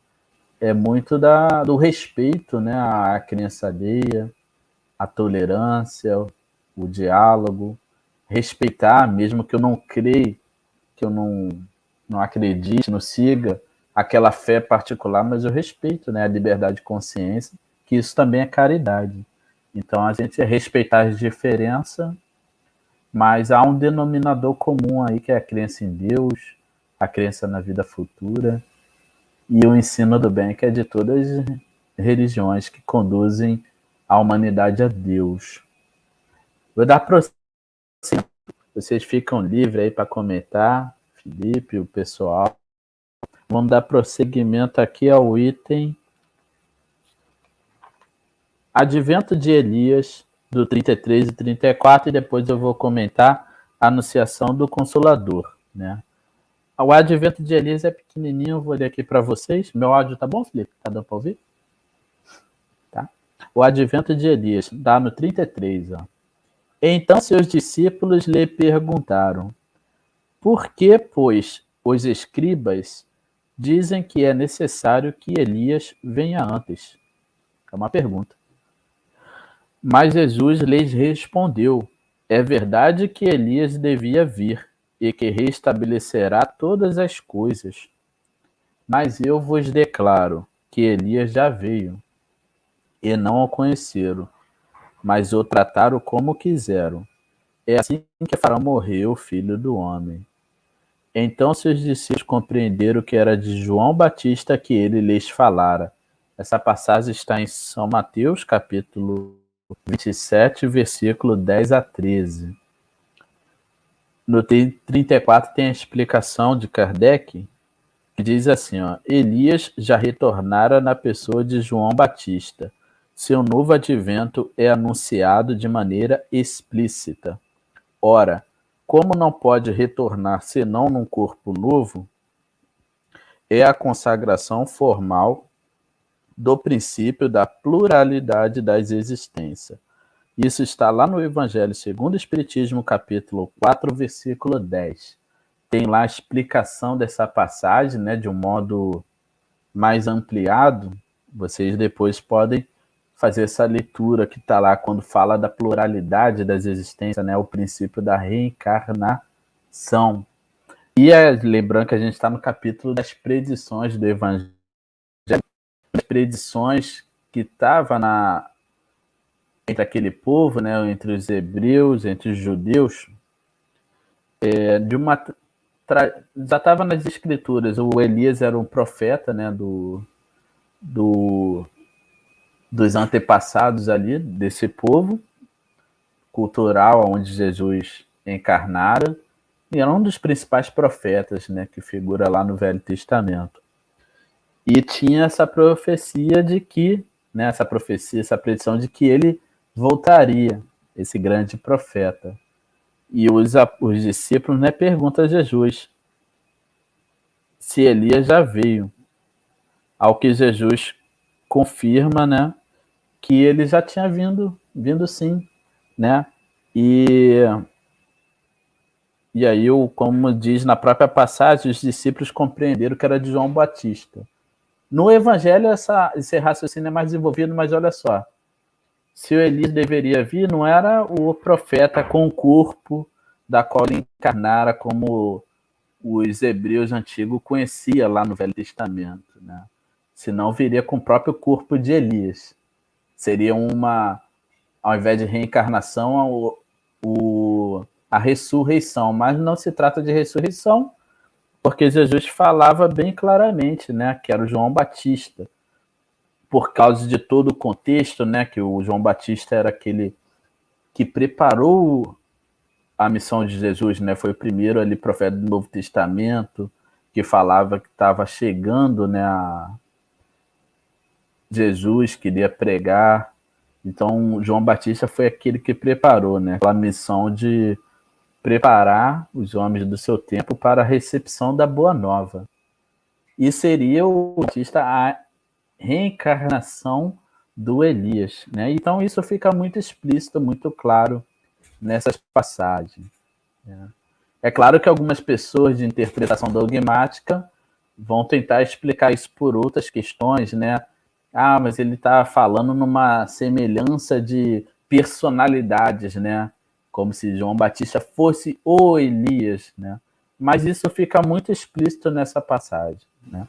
É muito do respeito, né? À crença alheia, a tolerância, o diálogo, respeitar, mesmo que eu não creia, que eu não acredite, não siga aquela fé particular, mas eu respeito, né, a liberdade de consciência, que isso também é caridade. Então a gente respeitar as diferenças, mas há um denominador comum aí que é a crença em Deus, a crença na vida futura e o ensino do bem, que é de todas as religiões que conduzem a humanidade a Deus. Vou dar prosseguimento. Vocês ficam livres aí para comentar, Felipe, o pessoal. Vamos dar prosseguimento aqui ao item Advento de Elias, do 33 e 34, e depois eu vou comentar a anunciação do Consolador, né? O Advento de Elias é pequenininho, eu vou ler aqui para vocês. Meu áudio tá bom, Felipe? Tá dando para ouvir? Tá. O Advento de Elias, dá no 33, ó. Então seus discípulos lhe perguntaram: por que, pois, os escribas dizem que é necessário que Elias venha antes? É uma pergunta. Mas Jesus lhes respondeu: é verdade que Elias devia vir e que restabelecerá todas as coisas. Mas eu vos declaro que Elias já veio e não o conheceram, mas o trataram como quiseram. É assim que fará morrer o Filho do Homem. Então seus discípulos compreenderam que era de João Batista que ele lhes falara. Essa passagem está em São Mateus, capítulo 27, versículo 10 a 13. No 34 tem a explicação de Kardec, que diz assim, ó: Elias já retornara na pessoa de João Batista. Seu novo advento é anunciado de maneira explícita. Ora, como não pode retornar senão num corpo novo, é a consagração formal do princípio da pluralidade das existências. Isso está lá no Evangelho segundo o Espiritismo, capítulo 4, versículo 10. Tem lá a explicação dessa passagem, né, de um modo mais ampliado. Vocês depois podem fazer essa leitura que está lá quando fala da pluralidade das existências, né, o princípio da reencarnação. E lembrando que a gente está no capítulo das predições do Evangelho, as predições que estava entre aquele povo, né, entre os hebreus, entre os judeus, já estava nas escrituras. O Elias era um profeta, né, dos antepassados ali desse povo cultural onde Jesus encarnara, e era um dos principais profetas, né, que figura lá no Velho Testamento. E tinha essa profecia de que, né, essa predição de que ele voltaria, esse grande profeta. E os discípulos, né, perguntam a Jesus se Elias já veio. Ao que Jesus confirma, né, que ele já tinha vindo sim, né? E aí, como diz na própria passagem, os discípulos compreenderam que era de João Batista. No Evangelho, esse raciocínio é mais desenvolvido, mas olha só. Se o Elias deveria vir, não era o profeta com o corpo da qual ele encarnara, como os hebreus antigos conheciam lá no Velho Testamento, né? Senão viria com o próprio corpo de Elias. Seria ao invés de reencarnação, a ressurreição. Mas não se trata de ressurreição, porque Jesus falava bem claramente, né, que era o João Batista. Por causa de todo o contexto, né, que o João Batista era aquele que preparou a missão de Jesus, né, foi o primeiro ali profeta do Novo Testamento, que falava que estava chegando, né, Jesus queria pregar. Então, João Batista foi aquele que preparou, né, aquela missão de preparar os homens do seu tempo para a recepção da Boa Nova. E seria o Batista a reencarnação do Elias, né? Então isso fica muito explícito, muito claro nessas passagens, né? É claro que algumas pessoas de interpretação dogmática vão tentar explicar isso por outras questões, né? Ah, mas ele está falando numa semelhança de personalidades, né? Como se João Batista fosse o Elias, né? Mas isso fica muito explícito nessa passagem, né?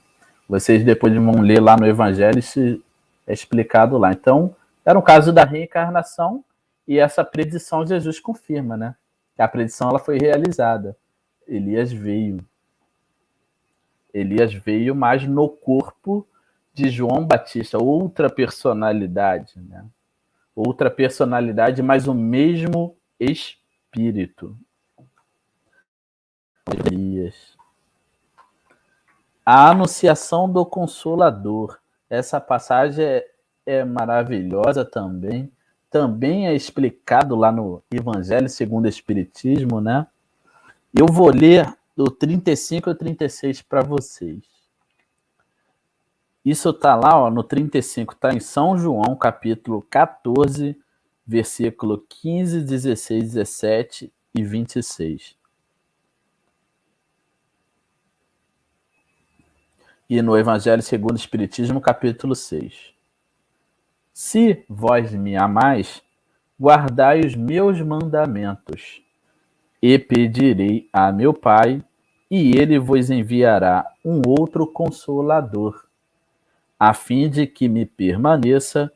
Vocês depois vão ler lá no Evangelho, isso é explicado lá. Então, era um caso da reencarnação e essa predição Jesus confirma, né? A predição ela foi realizada. Elias veio. Elias veio, mas no corpo de João Batista, outra personalidade, né? Outra personalidade, mas o mesmo espírito. Elias. A anunciação do Consolador. Essa passagem é maravilhosa também. Também é explicado lá no Evangelho segundo o Espiritismo, né? Eu vou ler do 35 ao 36 para vocês. Isso está lá, ó, no 35, está em São João, capítulo 14, versículo 15, 16, 17 e 26. E no Evangelho segundo o Espiritismo, capítulo 6. Se vós me amais, guardai os meus mandamentos, e pedirei a meu Pai, e ele vos enviará um outro Consolador, a fim de que me permaneça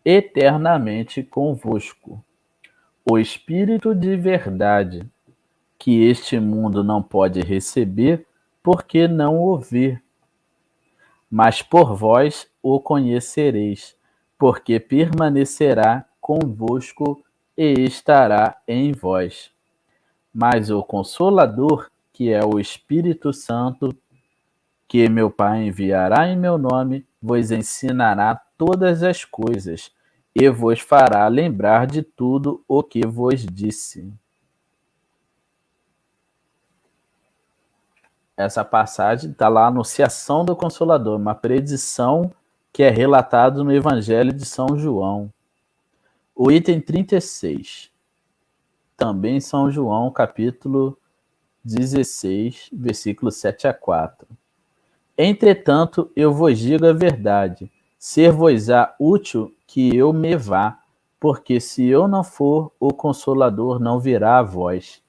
eternamente convosco. O Espírito de verdade, que este mundo não pode receber, porque não o vê. Mas por vós o conhecereis, porque permanecerá convosco e estará em vós. Mas o Consolador, que é o Espírito Santo, que meu Pai enviará em meu nome, vos ensinará todas as coisas e vos fará lembrar de tudo o que vos disse. Essa passagem está lá, a Anunciação do Consolador, uma predição que é relatado no Evangelho de São João. O item 36, também São João, capítulo 16, versículo 7 a 4. Entretanto, eu vos digo a verdade, ser-vos-á útil que eu me vá, porque se eu não for, o Consolador não virá a vós.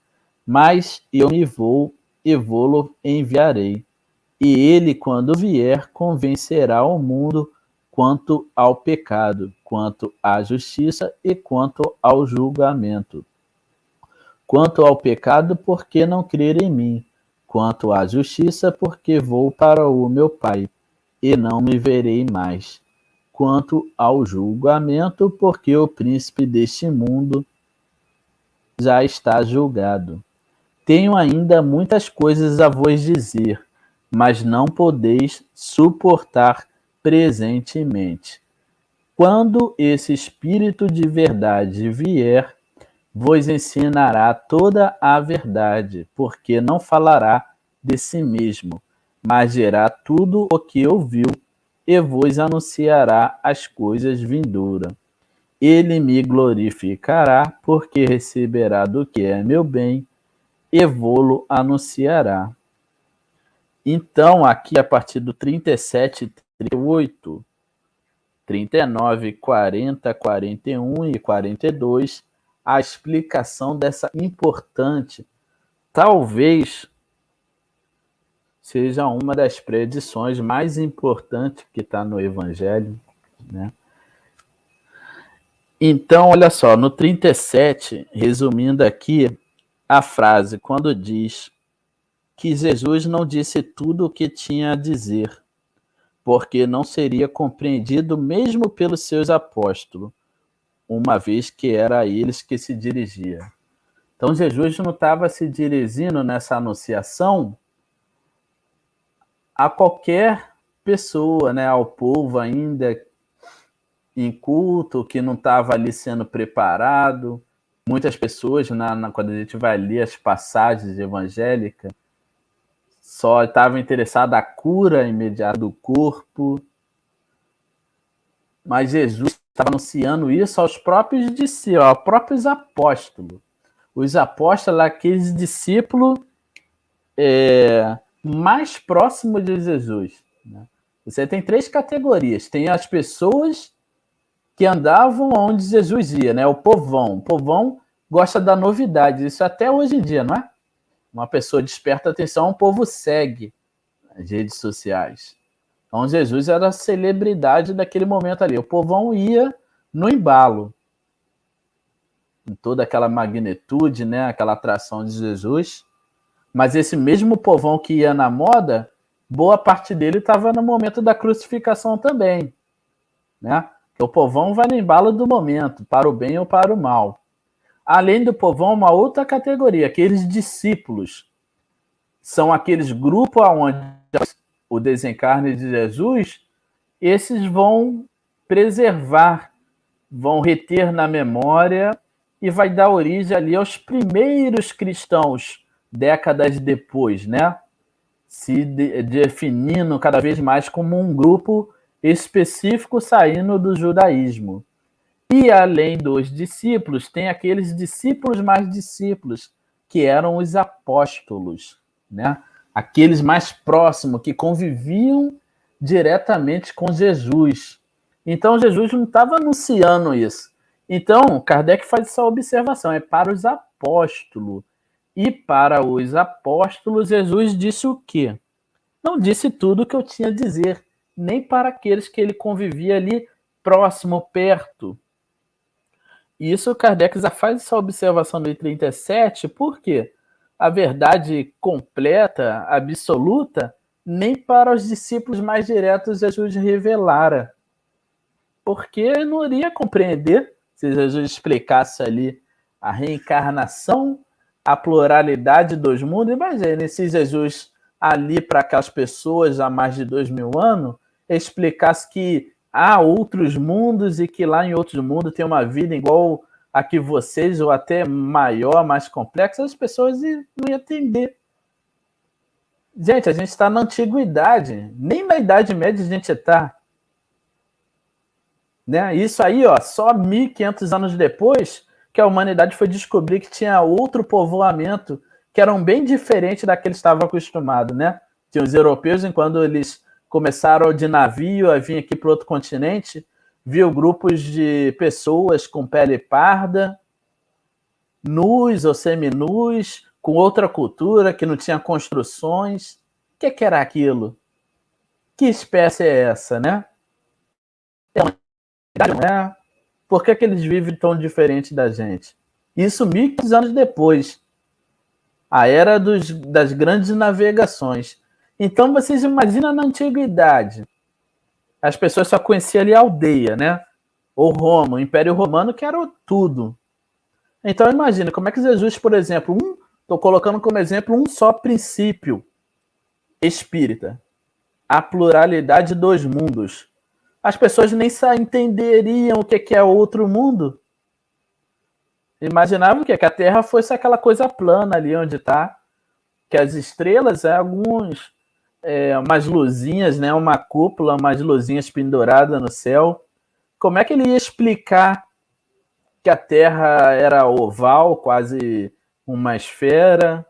Mas eu me vou e vô-lo enviarei. E ele, quando vier, convencerá o mundo quanto ao pecado, quanto à justiça e quanto ao julgamento. Quanto ao pecado, porque não crer em mim? Quanto à justiça, porque vou para o meu Pai, e não me verei mais. Quanto ao julgamento, porque o príncipe deste mundo já está julgado. Tenho ainda muitas coisas a vos dizer, mas não podeis suportar presentemente. Quando esse Espírito de verdade vier, vos ensinará toda a verdade, porque não falará de si mesmo, mas dirá tudo o que ouviu e vos anunciará as coisas vindouras. Ele me glorificará, porque receberá do que é meu bem e vô-lo anunciará. Então, aqui a partir do 37, 38, 39, 40, 41 e 42, a explicação dessa importante, talvez seja uma das predições mais importantes que está no Evangelho, né? Então, olha só, no 37, resumindo aqui a frase, quando diz que Jesus não disse tudo o que tinha a dizer, porque não seria compreendido mesmo pelos seus apóstolos, uma vez que era a eles que se dirigia. Então, Jesus não estava se dirigindo nessa anunciação a qualquer pessoa, né, ao povo ainda inculto, que não estava ali sendo preparado, muitas pessoas, quando a gente vai ler as passagens evangélicas, só estavam interessadas na cura imediata do corpo, mas Jesus estava anunciando isso aos próprios discípulos, aos próprios apóstolos. Os apóstolos, aqueles discípulos mais próximos de Jesus. Né? Você tem 3 categorias. Tem as pessoas que andavam onde Jesus ia, né? O povão. O povão gosta da novidade. Isso até hoje em dia, não é? Uma pessoa desperta atenção, o povo segue as redes sociais. Então, Jesus era a celebridade daquele momento ali. O povão ia no embalo. Em toda aquela magnitude, né? Aquela atração de Jesus. Mas esse mesmo povão que ia na moda, boa parte dele estava no momento da crucificação também. Né? O povão vai no embalo do momento, para o bem ou para o mal. Além do povão, uma outra categoria, aqueles discípulos. São aqueles grupos onde o desencarne de Jesus, esses vão preservar, vão reter na memória e vai dar origem ali aos primeiros cristãos, décadas depois, né? Se definindo cada vez mais como um grupo específico saindo do judaísmo. E além dos discípulos, tem aqueles discípulos mais discípulos, que eram os apóstolos, né? Aqueles mais próximos, que conviviam diretamente com Jesus. Então, Jesus não estava anunciando isso. Então, Kardec faz essa observação, é para os apóstolos. E para os apóstolos, Jesus disse o quê? Não disse tudo o que eu tinha a dizer, nem para aqueles que ele convivia ali próximo, perto. Isso Kardec já faz essa observação no 37, porque a verdade completa, absoluta, nem para os discípulos mais diretos Jesus revelara. Porque não iria compreender se Jesus explicasse ali a reencarnação, a pluralidade dos mundos. Imagine se Jesus ali para aquelas pessoas há mais de 2000 anos explicasse que há outros mundos e que lá em outros mundos tem uma vida igual a que vocês, ou até maior, mais complexa, as pessoas não iam entender. Gente, a gente está na antiguidade, nem na Idade Média a gente está. Né? Isso aí, ó, só 1500 anos depois que a humanidade foi descobrir que tinha outro povoamento que eram bem diferente daquele que estava acostumado, né? Tinha os europeus, enquanto eles começaram de navio a vir aqui para outro continente, viu grupos de pessoas com pele parda, nus ou seminus, com outra cultura, que não tinha construções. O que era aquilo? Que espécie é essa, né? É. Por que eles vivem tão diferente da gente? Isso 1500 anos depois. A era das grandes navegações. Então, vocês imaginam na antiguidade. As pessoas só conheciam ali a aldeia, né? Ou Roma, o Império Romano, que era tudo. Então, imagina, como é que Jesus, por exemplo, estou colocando como exemplo um só princípio espírita. A pluralidade dos mundos. As pessoas nem entenderiam o que é outro mundo. Imaginavam que a Terra fosse aquela coisa plana ali onde está, que as estrelas umas luzinhas, né? Uma cúpula, umas luzinhas penduradas no céu. Como é que ele ia explicar que a Terra era oval, quase uma esfera,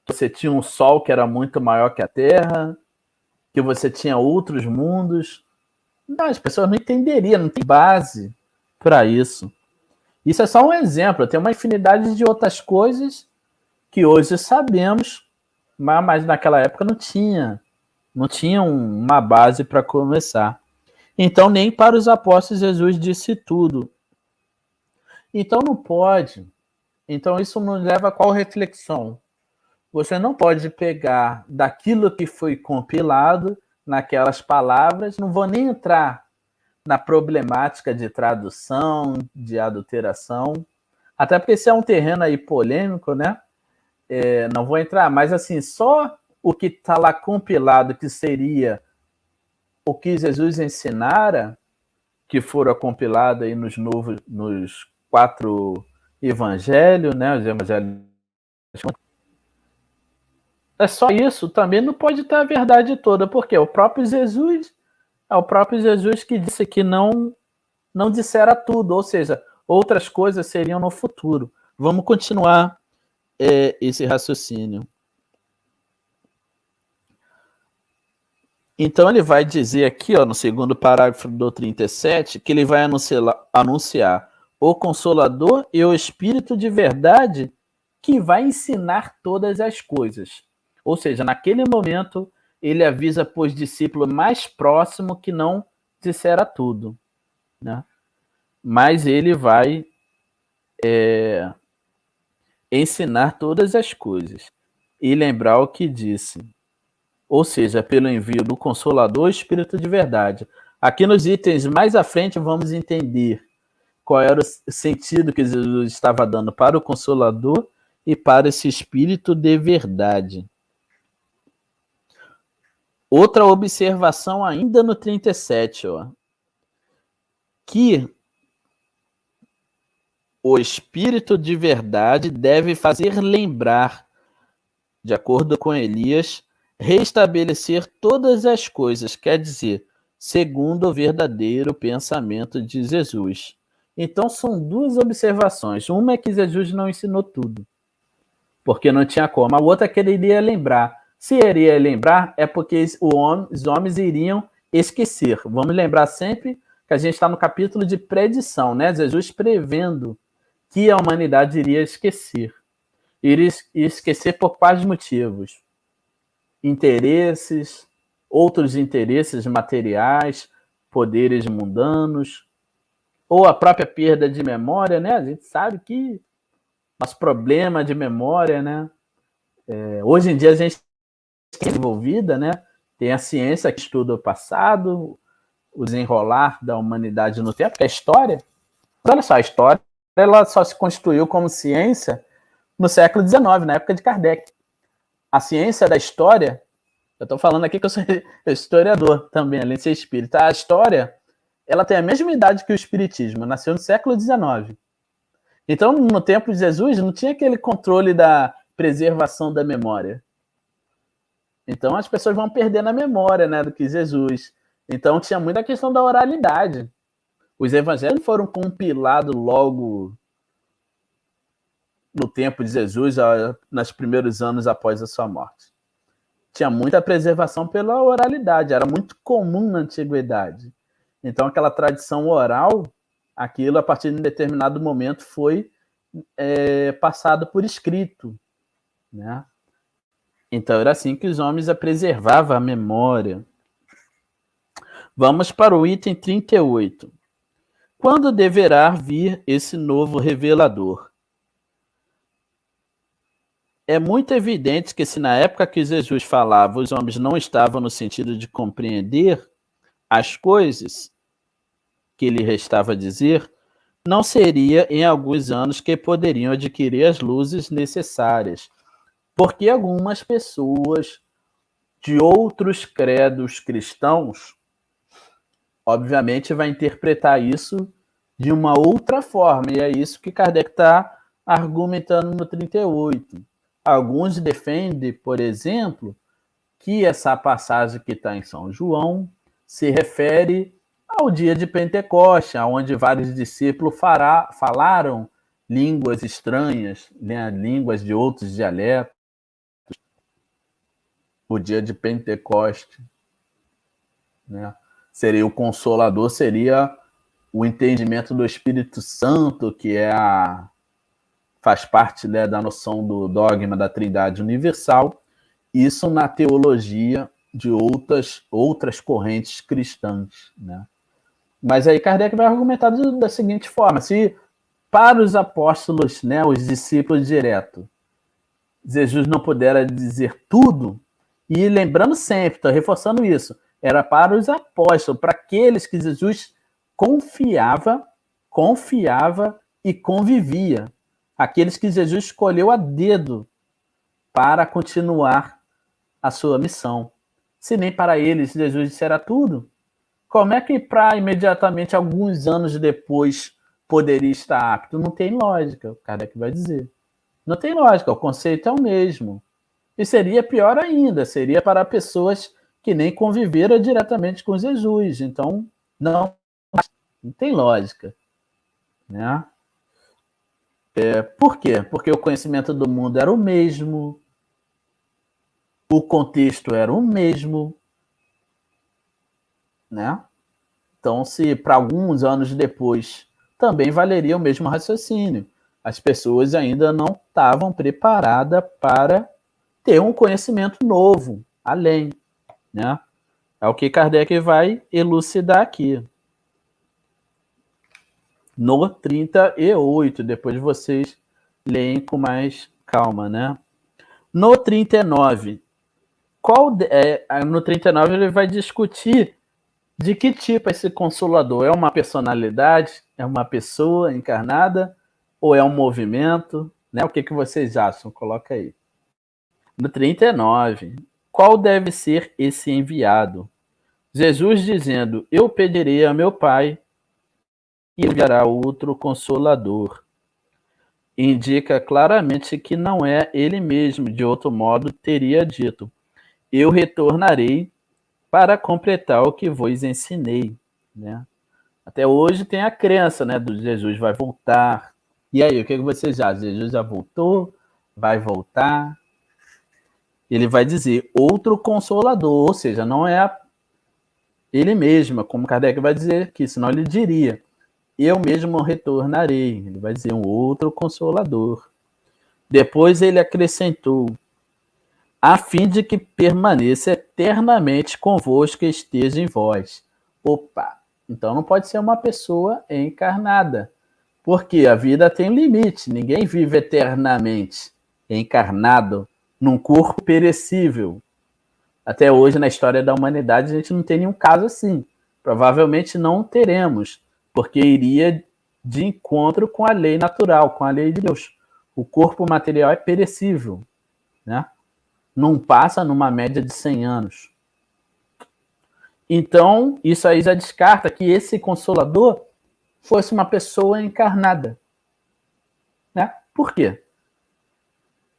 que você tinha um Sol que era muito maior que a Terra, que você tinha outros mundos? Não, as pessoas não entenderiam, não tem base para isso. Isso é só um exemplo, tem uma infinidade de outras coisas que hoje sabemos, mas naquela época não tinha uma base para começar. Então, nem para os apóstolos Jesus disse tudo. Então, não pode. Então, isso nos leva a qual reflexão? Você não pode pegar daquilo que foi compilado naquelas palavras, não vou nem entrar na problemática de tradução, de adulteração, até porque esse é um terreno aí polêmico, né? Não vou entrar, mas assim, só o que está lá compilado, que seria o que Jesus ensinara, que fora compilado aí nos 4 evangelho, né? Os evangelhos. É só isso, também não pode ter a verdade toda, porque é o próprio Jesus que disse que não dissera tudo, ou seja, outras coisas seriam no futuro. Vamos continuar esse raciocínio. Então ele vai dizer aqui, ó, no segundo parágrafo do 37, que ele vai anunciar o Consolador e o Espírito de verdade que vai ensinar todas as coisas. Ou seja, naquele momento, ele avisa para os discípulos mais próximos que não dissera tudo, né? Mas ele vai ensinar todas as coisas e lembrar o que disse. Ou seja, pelo envio do Consolador, Espírito de verdade. Aqui nos itens mais à frente vamos entender qual era o sentido que Jesus estava dando para o Consolador e para esse Espírito de verdade. Outra observação ainda no 37, ó, que o Espírito de verdade deve fazer lembrar, de acordo com Elias, restabelecer todas as coisas, quer dizer, segundo o verdadeiro pensamento de Jesus. Então são duas observações. Uma é que Jesus não ensinou tudo, porque não tinha como. A outra é que ele iria lembrar. Se ele iria lembrar, é porque os homens iriam esquecer. Vamos lembrar sempre que a gente está no capítulo de predição, né? Jesus prevendo que a humanidade iria esquecer. Iria esquecer por quais motivos? Interesses, outros interesses materiais, poderes mundanos, ou a própria perda de memória, né? A gente sabe que nosso problema de memória, né? Hoje em dia a gente tem envolvida, né? Tem a ciência que estuda o passado, o desenrolar da humanidade no tempo, que é a história. Mas olha só, a história ela só se constituiu como ciência no século XIX, na época de Kardec. A ciência da história, eu estou falando aqui que eu sou historiador também, além de ser espírita. A história, ela tem a mesma idade que o espiritismo, nasceu no século XIX. Então, no tempo de Jesus, não tinha aquele controle da preservação da memória. Então, as pessoas vão perdendo a memória, né, do que Jesus. Então, tinha muita questão da oralidade. Os evangelhos foram compilados logo no tempo de Jesus, nos primeiros anos após a sua morte. Tinha muita preservação pela oralidade, era muito comum na antiguidade. Então, aquela tradição oral, aquilo, a partir de um determinado momento, foi passado por escrito, né? Então, era assim que os homens preservavam a memória. Vamos para o item 38. Quando deverá vir esse novo revelador? É muito evidente que se na época que Jesus falava, os homens não estavam no sentido de compreender as coisas que lhe restava dizer, não seria em alguns anos que poderiam adquirir as luzes necessárias, porque algumas pessoas de outros credos cristãos, obviamente, vai interpretar isso de uma outra forma, e é isso que Kardec está argumentando no 38. Alguns defendem, por exemplo, que essa passagem que está em São João se refere ao dia de Pentecoste, onde vários discípulos falaram línguas estranhas, né, línguas de outros dialetos. O dia de Pentecoste, né? Seria o Consolador, seria o entendimento do Espírito Santo, que faz parte, né, da noção do dogma da Trindade Universal. Isso na teologia de outras correntes cristãs, né? Mas aí Kardec vai argumentar da seguinte forma: se para os apóstolos, né, os discípulos direto, Jesus não pudera dizer tudo, e lembrando sempre, estou reforçando isso, era para os apóstolos, para aqueles que Jesus confiava e convivia, aqueles que Jesus escolheu a dedo para continuar a sua missão. Se nem para eles Jesus dissera tudo, como é que para imediatamente, alguns anos depois poderia estar apto? Não tem lógica, o Kardec vai dizer. Não tem lógica, o conceito é o mesmo. E seria pior ainda, seria para pessoas que nem conviveram diretamente com Jesus. Então, não tem lógica. Né? Por quê? Porque o conhecimento do mundo era o mesmo, o contexto era o mesmo. Né? Então, se para alguns anos depois também valeria o mesmo raciocínio. As pessoas ainda não estavam preparadas para ter um conhecimento novo, além. Né? É o que Kardec vai elucidar aqui. No 38, depois vocês leem com mais calma, né? No 39, no 39 ele vai discutir de que tipo é esse consolador. É uma personalidade? É uma pessoa encarnada? Ou é um movimento? Né? O que vocês acham? Coloca aí. No 39, qual deve ser esse enviado? Jesus dizendo, eu pedirei a meu Pai e enviará outro consolador. Indica claramente que não é ele mesmo, de outro modo teria dito, eu retornarei para completar o que vos ensinei. Né? Até hoje tem a crença, né, do Jesus vai voltar. E aí, o que vocês acham? Jesus já voltou? Vai voltar? Ele vai dizer outro consolador, ou seja, não é ele mesmo, como Kardec vai dizer aqui, senão ele diria, eu mesmo retornarei. Ele vai dizer um outro consolador. Depois ele acrescentou, a fim de que permaneça eternamente convosco e esteja em vós. Opa! Então não pode ser uma pessoa encarnada, porque a vida tem limite, ninguém vive eternamente encarnado num corpo perecível. Até hoje, na história da humanidade, a gente não tem nenhum caso assim. Provavelmente não teremos, porque iria de encontro com a lei natural, com a lei de Deus. O corpo material é perecível, né? Não passa numa média de 100 anos. Então, isso aí já descarta que esse consolador fosse uma pessoa encarnada. Né? Por quê?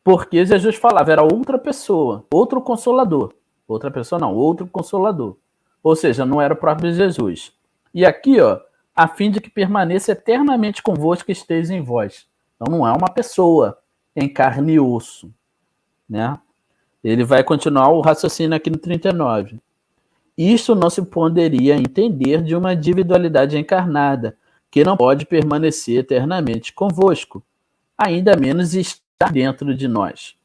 Porque Jesus falava, era outra pessoa, outro consolador. Outra pessoa não, outro consolador. Ou seja, não era o próprio Jesus. E aqui, ó, a fim de que permaneça eternamente convosco e esteja em vós. Então não é uma pessoa em carne e osso. Né? Ele vai continuar o raciocínio aqui no 39. Isso não se poderia entender de uma individualidade encarnada, que não pode permanecer eternamente convosco, ainda menos estar dentro de nós.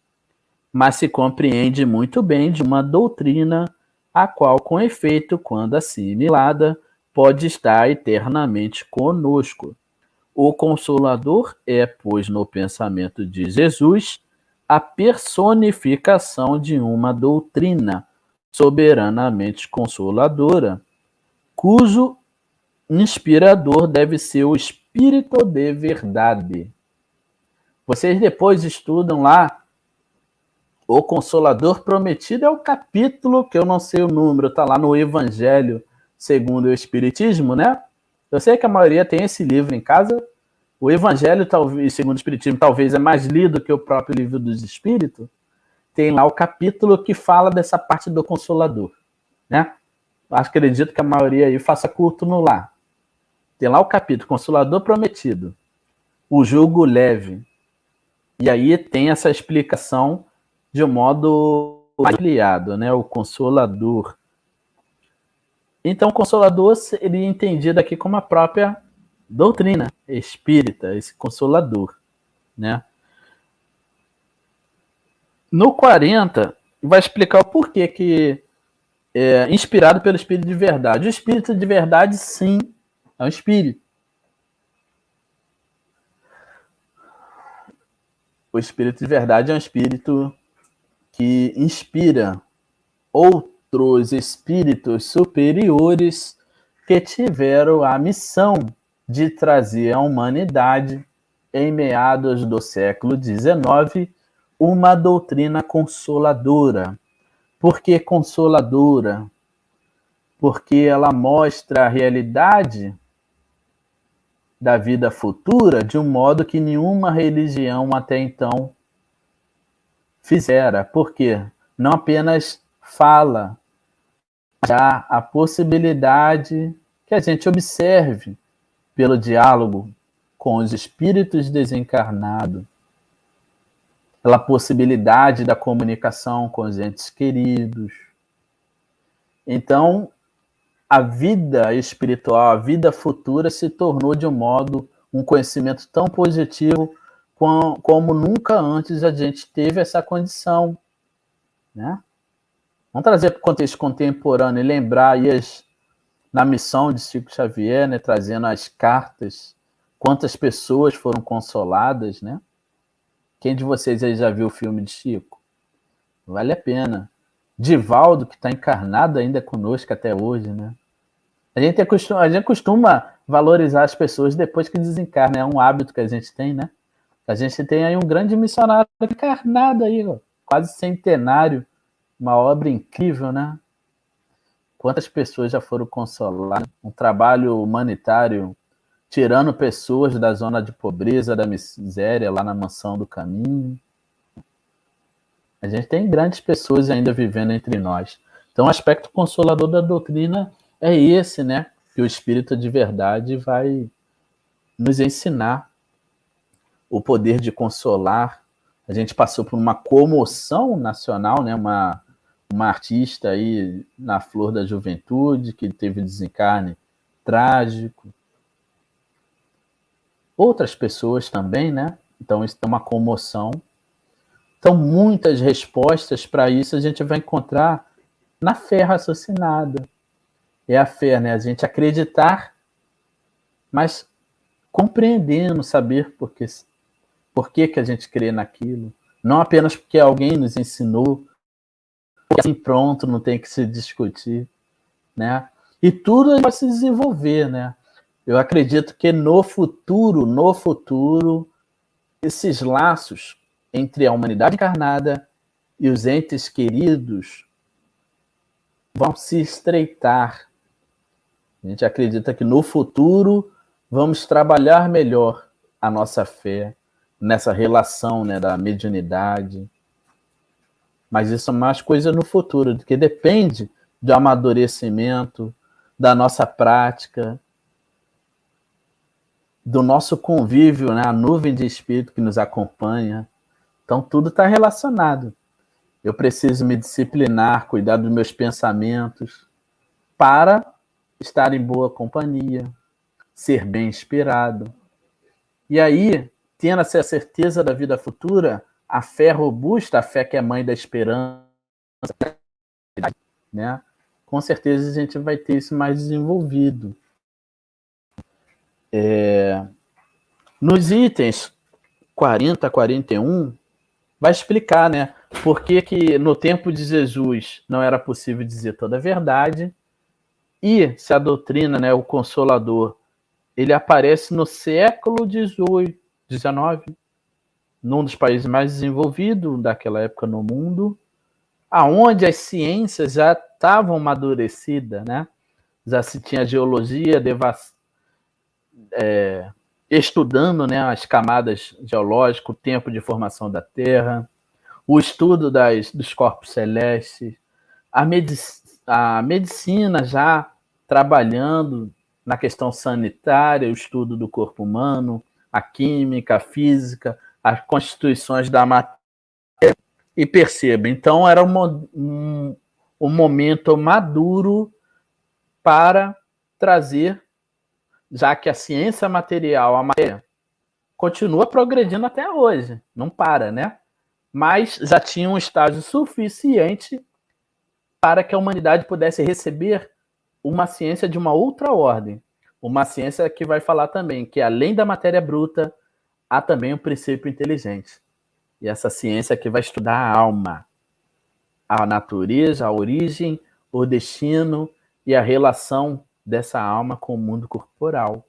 Mas se compreende muito bem de uma doutrina, a qual, com efeito, quando assimilada, pode estar eternamente conosco. O Consolador é, pois, no pensamento de Jesus, a personificação de uma doutrina soberanamente consoladora, cujo inspirador deve ser o Espírito de verdade. Vocês depois estudam lá o Consolador Prometido, é o capítulo, que eu não sei o número, está lá no Evangelho segundo o Espiritismo, né? Eu sei que a maioria tem esse livro em casa. O Evangelho, talvez, segundo o Espiritismo, talvez é mais lido que o próprio Livro dos Espíritos. Tem lá o capítulo que fala dessa parte do Consolador, né? Acredito que a maioria aí faça culto no lar. Tem lá o capítulo Consolador Prometido, o jugo leve. E aí tem essa explicação de um modo ampliado, né? O Consolador. Então, o Consolador seria entendido aqui como a própria doutrina espírita, esse Consolador, né? No 40, vai explicar o porquê que é inspirado pelo Espírito de verdade. O Espírito de verdade, sim, é um espírito. O Espírito de verdade é um espírito que inspira outros espíritos superiores que tiveram a missão de trazer à humanidade, em meados do século XIX, uma doutrina consoladora. Por que consoladora? Porque ela mostra a realidade da vida futura de um modo que nenhuma religião até então fizera. Por quê? Não apenas fala, já a possibilidade que a gente observe pelo diálogo com os espíritos desencarnados, pela possibilidade da comunicação com os entes queridos. Então, a vida espiritual, a vida futura se tornou de um modo, um conhecimento tão positivo como nunca antes a gente teve essa condição, né? Vamos trazer para o contexto contemporâneo e lembrar aí na missão de Chico Xavier, né, trazendo as cartas, quantas pessoas foram consoladas, né? Quem de vocês aí já viu o filme de Chico? Vale a pena. Divaldo, que está encarnado ainda conosco até hoje, né? A gente costuma valorizar as pessoas depois que desencarna, é um hábito que a gente tem, né? A gente tem aí um grande missionário encarnado aí, ó, quase centenário, uma obra incrível, né? Quantas pessoas já foram consoladas? Um trabalho humanitário, tirando pessoas da zona de pobreza, da miséria, lá na Mansão do Caminho. A gente tem grandes pessoas ainda vivendo entre nós. Então, o aspecto consolador da doutrina é esse, né? Que o Espírito de verdade vai nos ensinar o poder de consolar. A gente passou por uma comoção nacional, né? Uma artista aí na flor da juventude, que teve desencarne trágico. Outras pessoas também, né? Então, isso é uma comoção. Então, muitas respostas para isso a gente vai encontrar na fé raciocinada. É a fé, né? A gente acreditar, mas compreendendo, saber por que a gente crê naquilo. Não apenas porque alguém nos ensinou, assim pronto, não tem que se discutir, né? E tudo vai se desenvolver, né? Eu acredito que no futuro, esses laços entre a humanidade encarnada e os entes queridos vão se estreitar. A gente acredita que no futuro vamos trabalhar melhor a nossa fé nessa relação, né, da mediunidade. Mas isso é mais coisa no futuro, que depende do amadurecimento, da nossa prática, do nosso convívio, né, a nuvem de espírito que nos acompanha. Então, tudo está relacionado. Eu preciso me disciplinar, cuidar dos meus pensamentos, para estar em boa companhia, ser bem inspirado. E aí, tendo essa certeza da vida futura, a fé robusta, a fé que é mãe da esperança, né? Com certeza a gente vai ter isso mais desenvolvido. Nos itens 40 a 41, vai explicar, né, por que no tempo de Jesus não era possível dizer toda a verdade, e se a doutrina, né, o Consolador, ele aparece no século XIX, num dos países mais desenvolvidos daquela época no mundo, aonde as ciências já estavam amadurecidas, né? Já se tinha geologia, estudando, né, as camadas geológicas, o tempo de formação da Terra, o estudo dos corpos celestes, a medicina já trabalhando na questão sanitária, o estudo do corpo humano, a química, a física, as constituições da matéria. E perceba, então era um momento maduro para trazer, já que a ciência material, a matéria, continua progredindo até hoje, não para, né? Mas já tinha um estágio suficiente para que a humanidade pudesse receber uma ciência de uma outra ordem. Uma ciência que vai falar também que, além da matéria bruta, há também um princípio inteligente. E essa ciência que vai estudar a alma, a natureza, a origem, o destino e a relação dessa alma com o mundo corporal.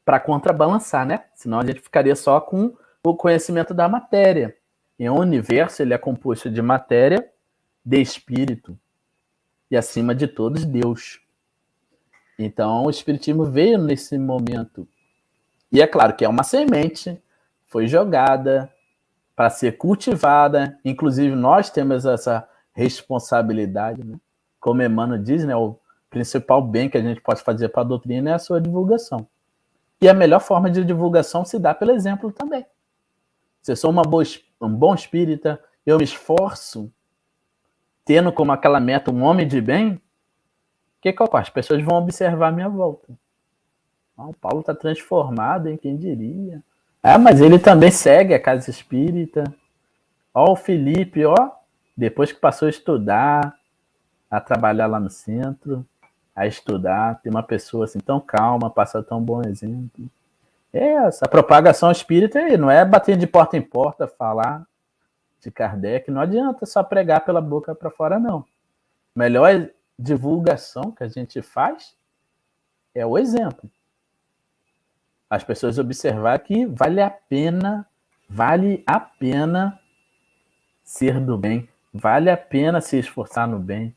Para contrabalançar, né? Senão a gente ficaria só com o conhecimento da matéria. E o universo ele é composto de matéria, de espírito. E, acima de todos, Deus. Então, o Espiritismo veio nesse momento. E é claro que é uma semente, foi jogada para ser cultivada. Inclusive, nós temos essa responsabilidade, né? Como Emmanuel diz, né? O principal bem que a gente pode fazer para a doutrina é a sua divulgação. E a melhor forma de divulgação se dá pelo exemplo também. Se eu sou um bom espírita, eu me esforço, tendo como aquela meta um homem de bem, o que eu faço? As pessoas vão observar a minha volta. O Paulo está transformado, hein? Quem diria? Mas ele também segue a casa espírita. O Felipe, depois que passou a estudar, a trabalhar lá no centro, a estudar, tem uma pessoa assim tão calma, passa tão bom exemplo. Essa propagação espírita aí, não é bater de porta em porta, falar de Kardec, não adianta só pregar pela boca para fora, não. Melhor divulgação que a gente faz é o exemplo. As pessoas observar que vale a pena ser do bem, vale a pena se esforçar no bem,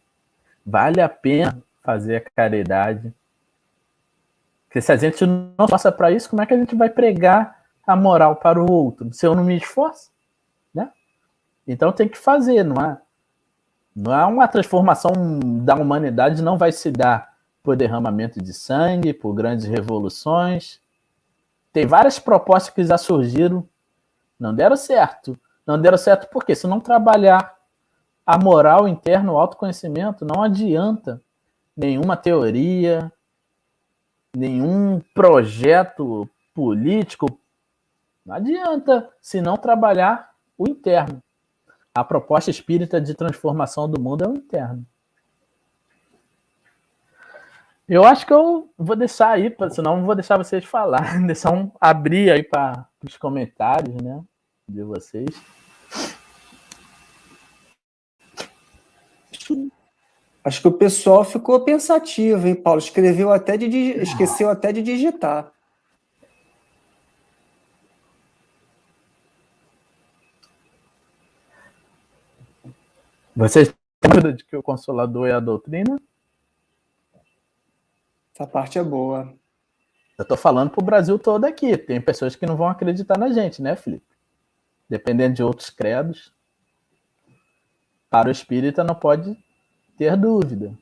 vale a pena fazer a caridade. Porque se a gente não passa para isso, como é que a gente vai pregar a moral para o outro? Se eu não me esforço, né? Então tem que fazer, não é? Não é uma transformação da humanidade, não vai se dar por derramamento de sangue, por grandes revoluções. Tem várias propostas que já surgiram, não deram certo. Não deram certo porque se não trabalhar a moral interna, o autoconhecimento, não adianta nenhuma teoria, nenhum projeto político, não adianta se não trabalhar o interno. A proposta espírita de transformação do mundo é o interno. Eu acho que eu vou deixar aí, senão não vou deixar vocês falar, deixar abrir aí para os comentários, né, de vocês. Acho que o pessoal ficou pensativo, hein, Paulo? Esqueceu até de digitar. Vocês têm dúvida de que o Consolador é a doutrina? Essa parte é boa. Eu tô falando pro Brasil todo aqui. Tem pessoas que não vão acreditar na gente, né, Felipe? Dependendo de outros credos. Para o espírita não pode ter dúvida.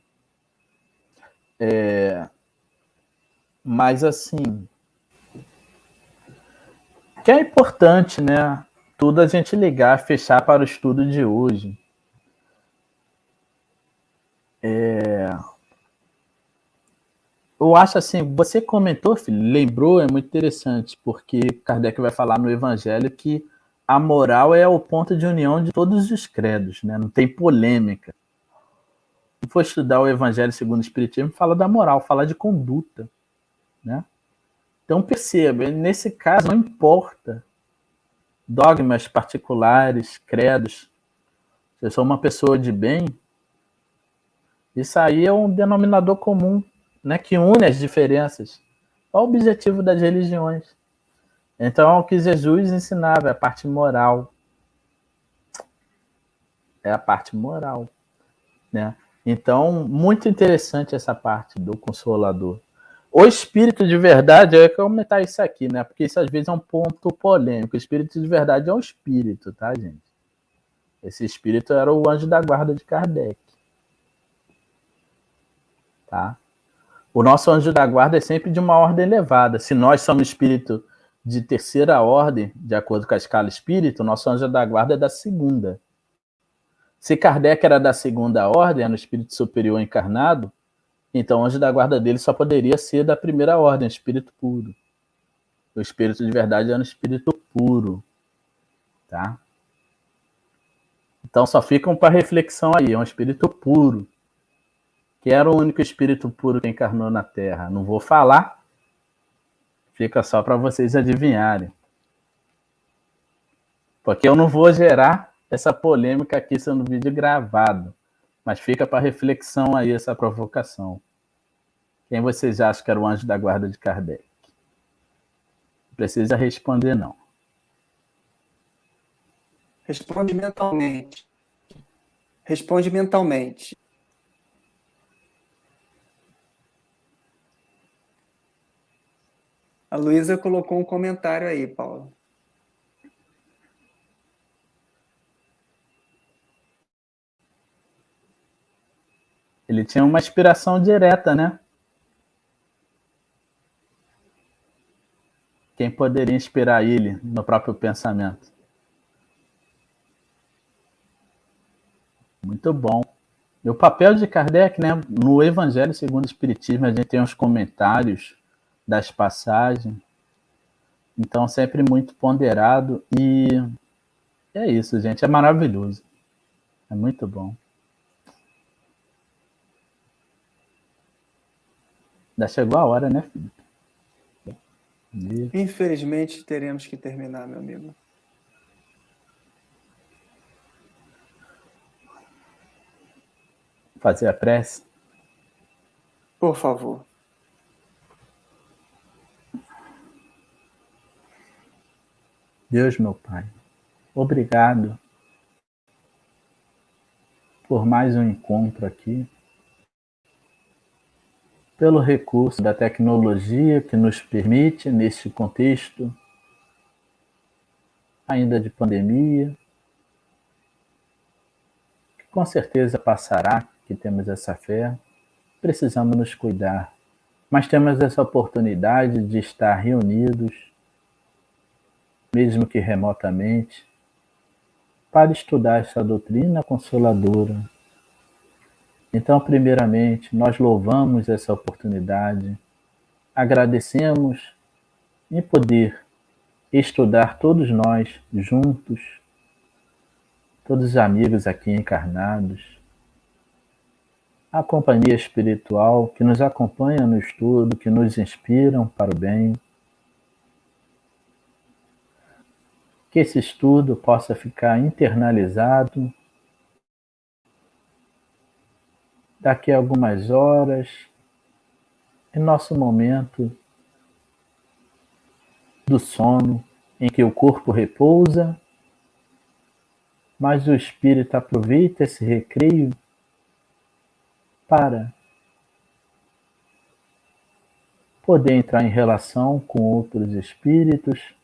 Mas assim, que é importante, né? Tudo a gente ligar, fechar para o estudo de hoje. Eu acho assim, você comentou, filho, lembrou, é muito interessante, porque Kardec vai falar no Evangelho que a moral é o ponto de união de todos os credos, né? Não tem polêmica. Se for estudar o Evangelho segundo o Espiritismo, fala da moral, fala de conduta, né? Então perceba, nesse caso não importa dogmas particulares, credos. Se eu sou uma pessoa de bem, isso aí é um denominador comum, né, que une as diferenças. Qual o objetivo das religiões? Então, é o que Jesus ensinava, é a parte moral. É a parte moral, né? Então, muito interessante essa parte do Consolador. O espírito de verdade, eu ia comentar isso aqui, né? Porque isso às vezes é um ponto polêmico. O espírito de verdade é um espírito, tá, gente? Esse espírito era o anjo da guarda de Kardec. Tá? O nosso anjo da guarda é sempre de uma ordem elevada. Se nós somos espírito de terceira ordem, de acordo com a escala espírita, o nosso anjo da guarda é da segunda. Se Kardec era da segunda ordem, era no espírito superior encarnado, então o anjo da guarda dele só poderia ser da primeira ordem, espírito puro. O espírito de verdade era um espírito puro. Tá? Então só ficam para reflexão aí, é um espírito puro. Que era o único espírito puro que encarnou na Terra. Não vou falar, fica só para vocês adivinharem. Porque eu não vou gerar essa polêmica aqui sendo vídeo gravado, mas fica para reflexão aí essa provocação. Quem vocês acham que era o anjo da guarda de Kardec? Não precisa responder, não. Responde mentalmente. Responde mentalmente. A Luísa colocou um comentário aí, Paulo. Ele tinha uma inspiração direta, né? Quem poderia inspirar ele no próprio pensamento? Muito bom. E o papel de Kardec, né? No Evangelho segundo o Espiritismo, a gente tem os comentários das passagens. Então, sempre muito ponderado. E é isso, gente. É maravilhoso. É muito bom. Já chegou a hora, né, Felipe? Infelizmente, teremos que terminar, meu amigo. Fazer a prece? Por favor. Deus, meu Pai, obrigado por mais um encontro aqui, pelo recurso da tecnologia que nos permite, neste contexto ainda de pandemia, que com certeza passará, que temos essa fé, precisamos nos cuidar, mas temos essa oportunidade de estar reunidos, mesmo que remotamente, para estudar essa doutrina consoladora. Então, primeiramente, nós louvamos essa oportunidade, agradecemos em poder estudar todos nós juntos, todos os amigos aqui encarnados, a companhia espiritual que nos acompanha no estudo, que nos inspiram para o bem. Que esse estudo possa ficar internalizado. Daqui a algumas horas, em nosso momento do sono, em que o corpo repousa, mas o espírito aproveita esse recreio para poder entrar em relação com outros espíritos,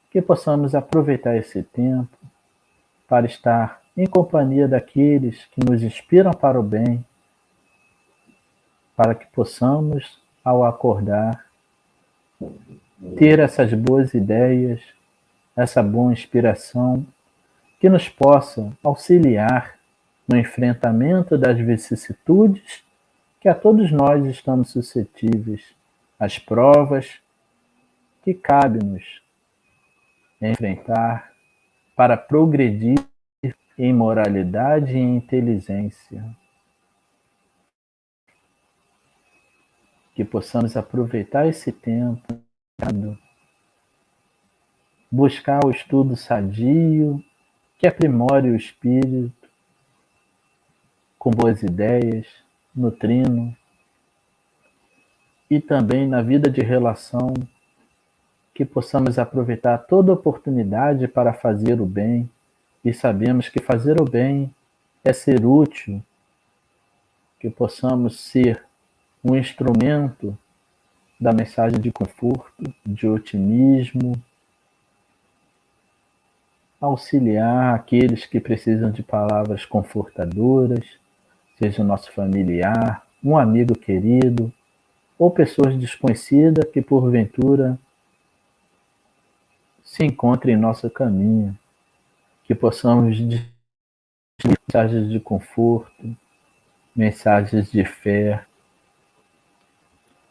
que possamos aproveitar esse tempo para estar em companhia daqueles que nos inspiram para o bem, para que possamos, ao acordar, ter essas boas ideias, essa boa inspiração, que nos possa auxiliar no enfrentamento das vicissitudes que a todos nós estamos suscetíveis, as provas que cabe-nos enfrentar para progredir em moralidade e em inteligência. Que possamos aproveitar esse tempo, buscar o estudo sadio, que aprimore o espírito, com boas ideias, nutrindo, e também na vida de relação, que possamos aproveitar toda oportunidade para fazer o bem, e sabemos que fazer o bem é ser útil, que possamos ser um instrumento da mensagem de conforto, de otimismo, auxiliar aqueles que precisam de palavras confortadoras, seja o nosso familiar, um amigo querido, ou pessoas desconhecidas que porventura se encontrem em nosso caminho, que possamos distribuir mensagens de conforto, mensagens de fé,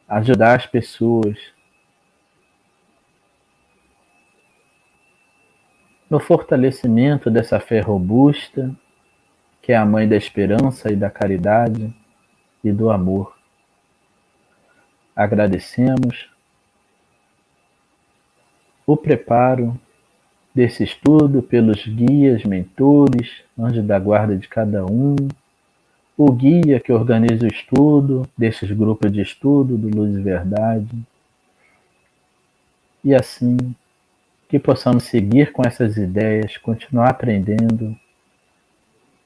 ajudar as pessoas no fortalecimento dessa fé robusta, que é a mãe da esperança e da caridade e do amor. Agradecemos o preparo desse estudo pelos guias, mentores, anjos da guarda de cada um, o guia que organiza o estudo desses grupos de estudo do Luz e Verdade, e assim que possamos seguir com essas ideias, continuar aprendendo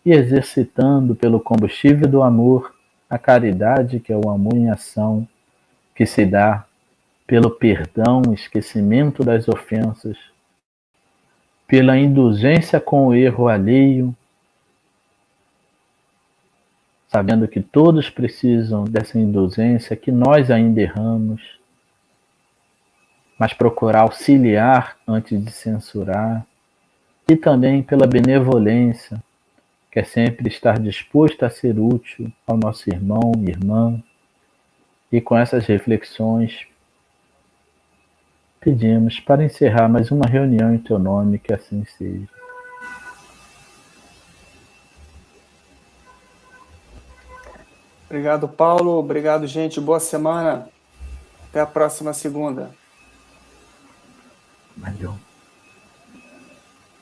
e exercitando pelo combustível do amor a caridade, que é o amor em ação, que se dá pelo perdão, esquecimento das ofensas, pela indulgência com o erro alheio, sabendo que todos precisam dessa indulgência, que nós ainda erramos, mas procurar auxiliar antes de censurar, e também pela benevolência, que é sempre estar disposto a ser útil ao nosso irmão e irmã. E com essas reflexões, pedimos para encerrar mais uma reunião em teu nome, que assim seja. Obrigado, Paulo. Obrigado, gente. Boa semana. Até a próxima segunda. Valeu.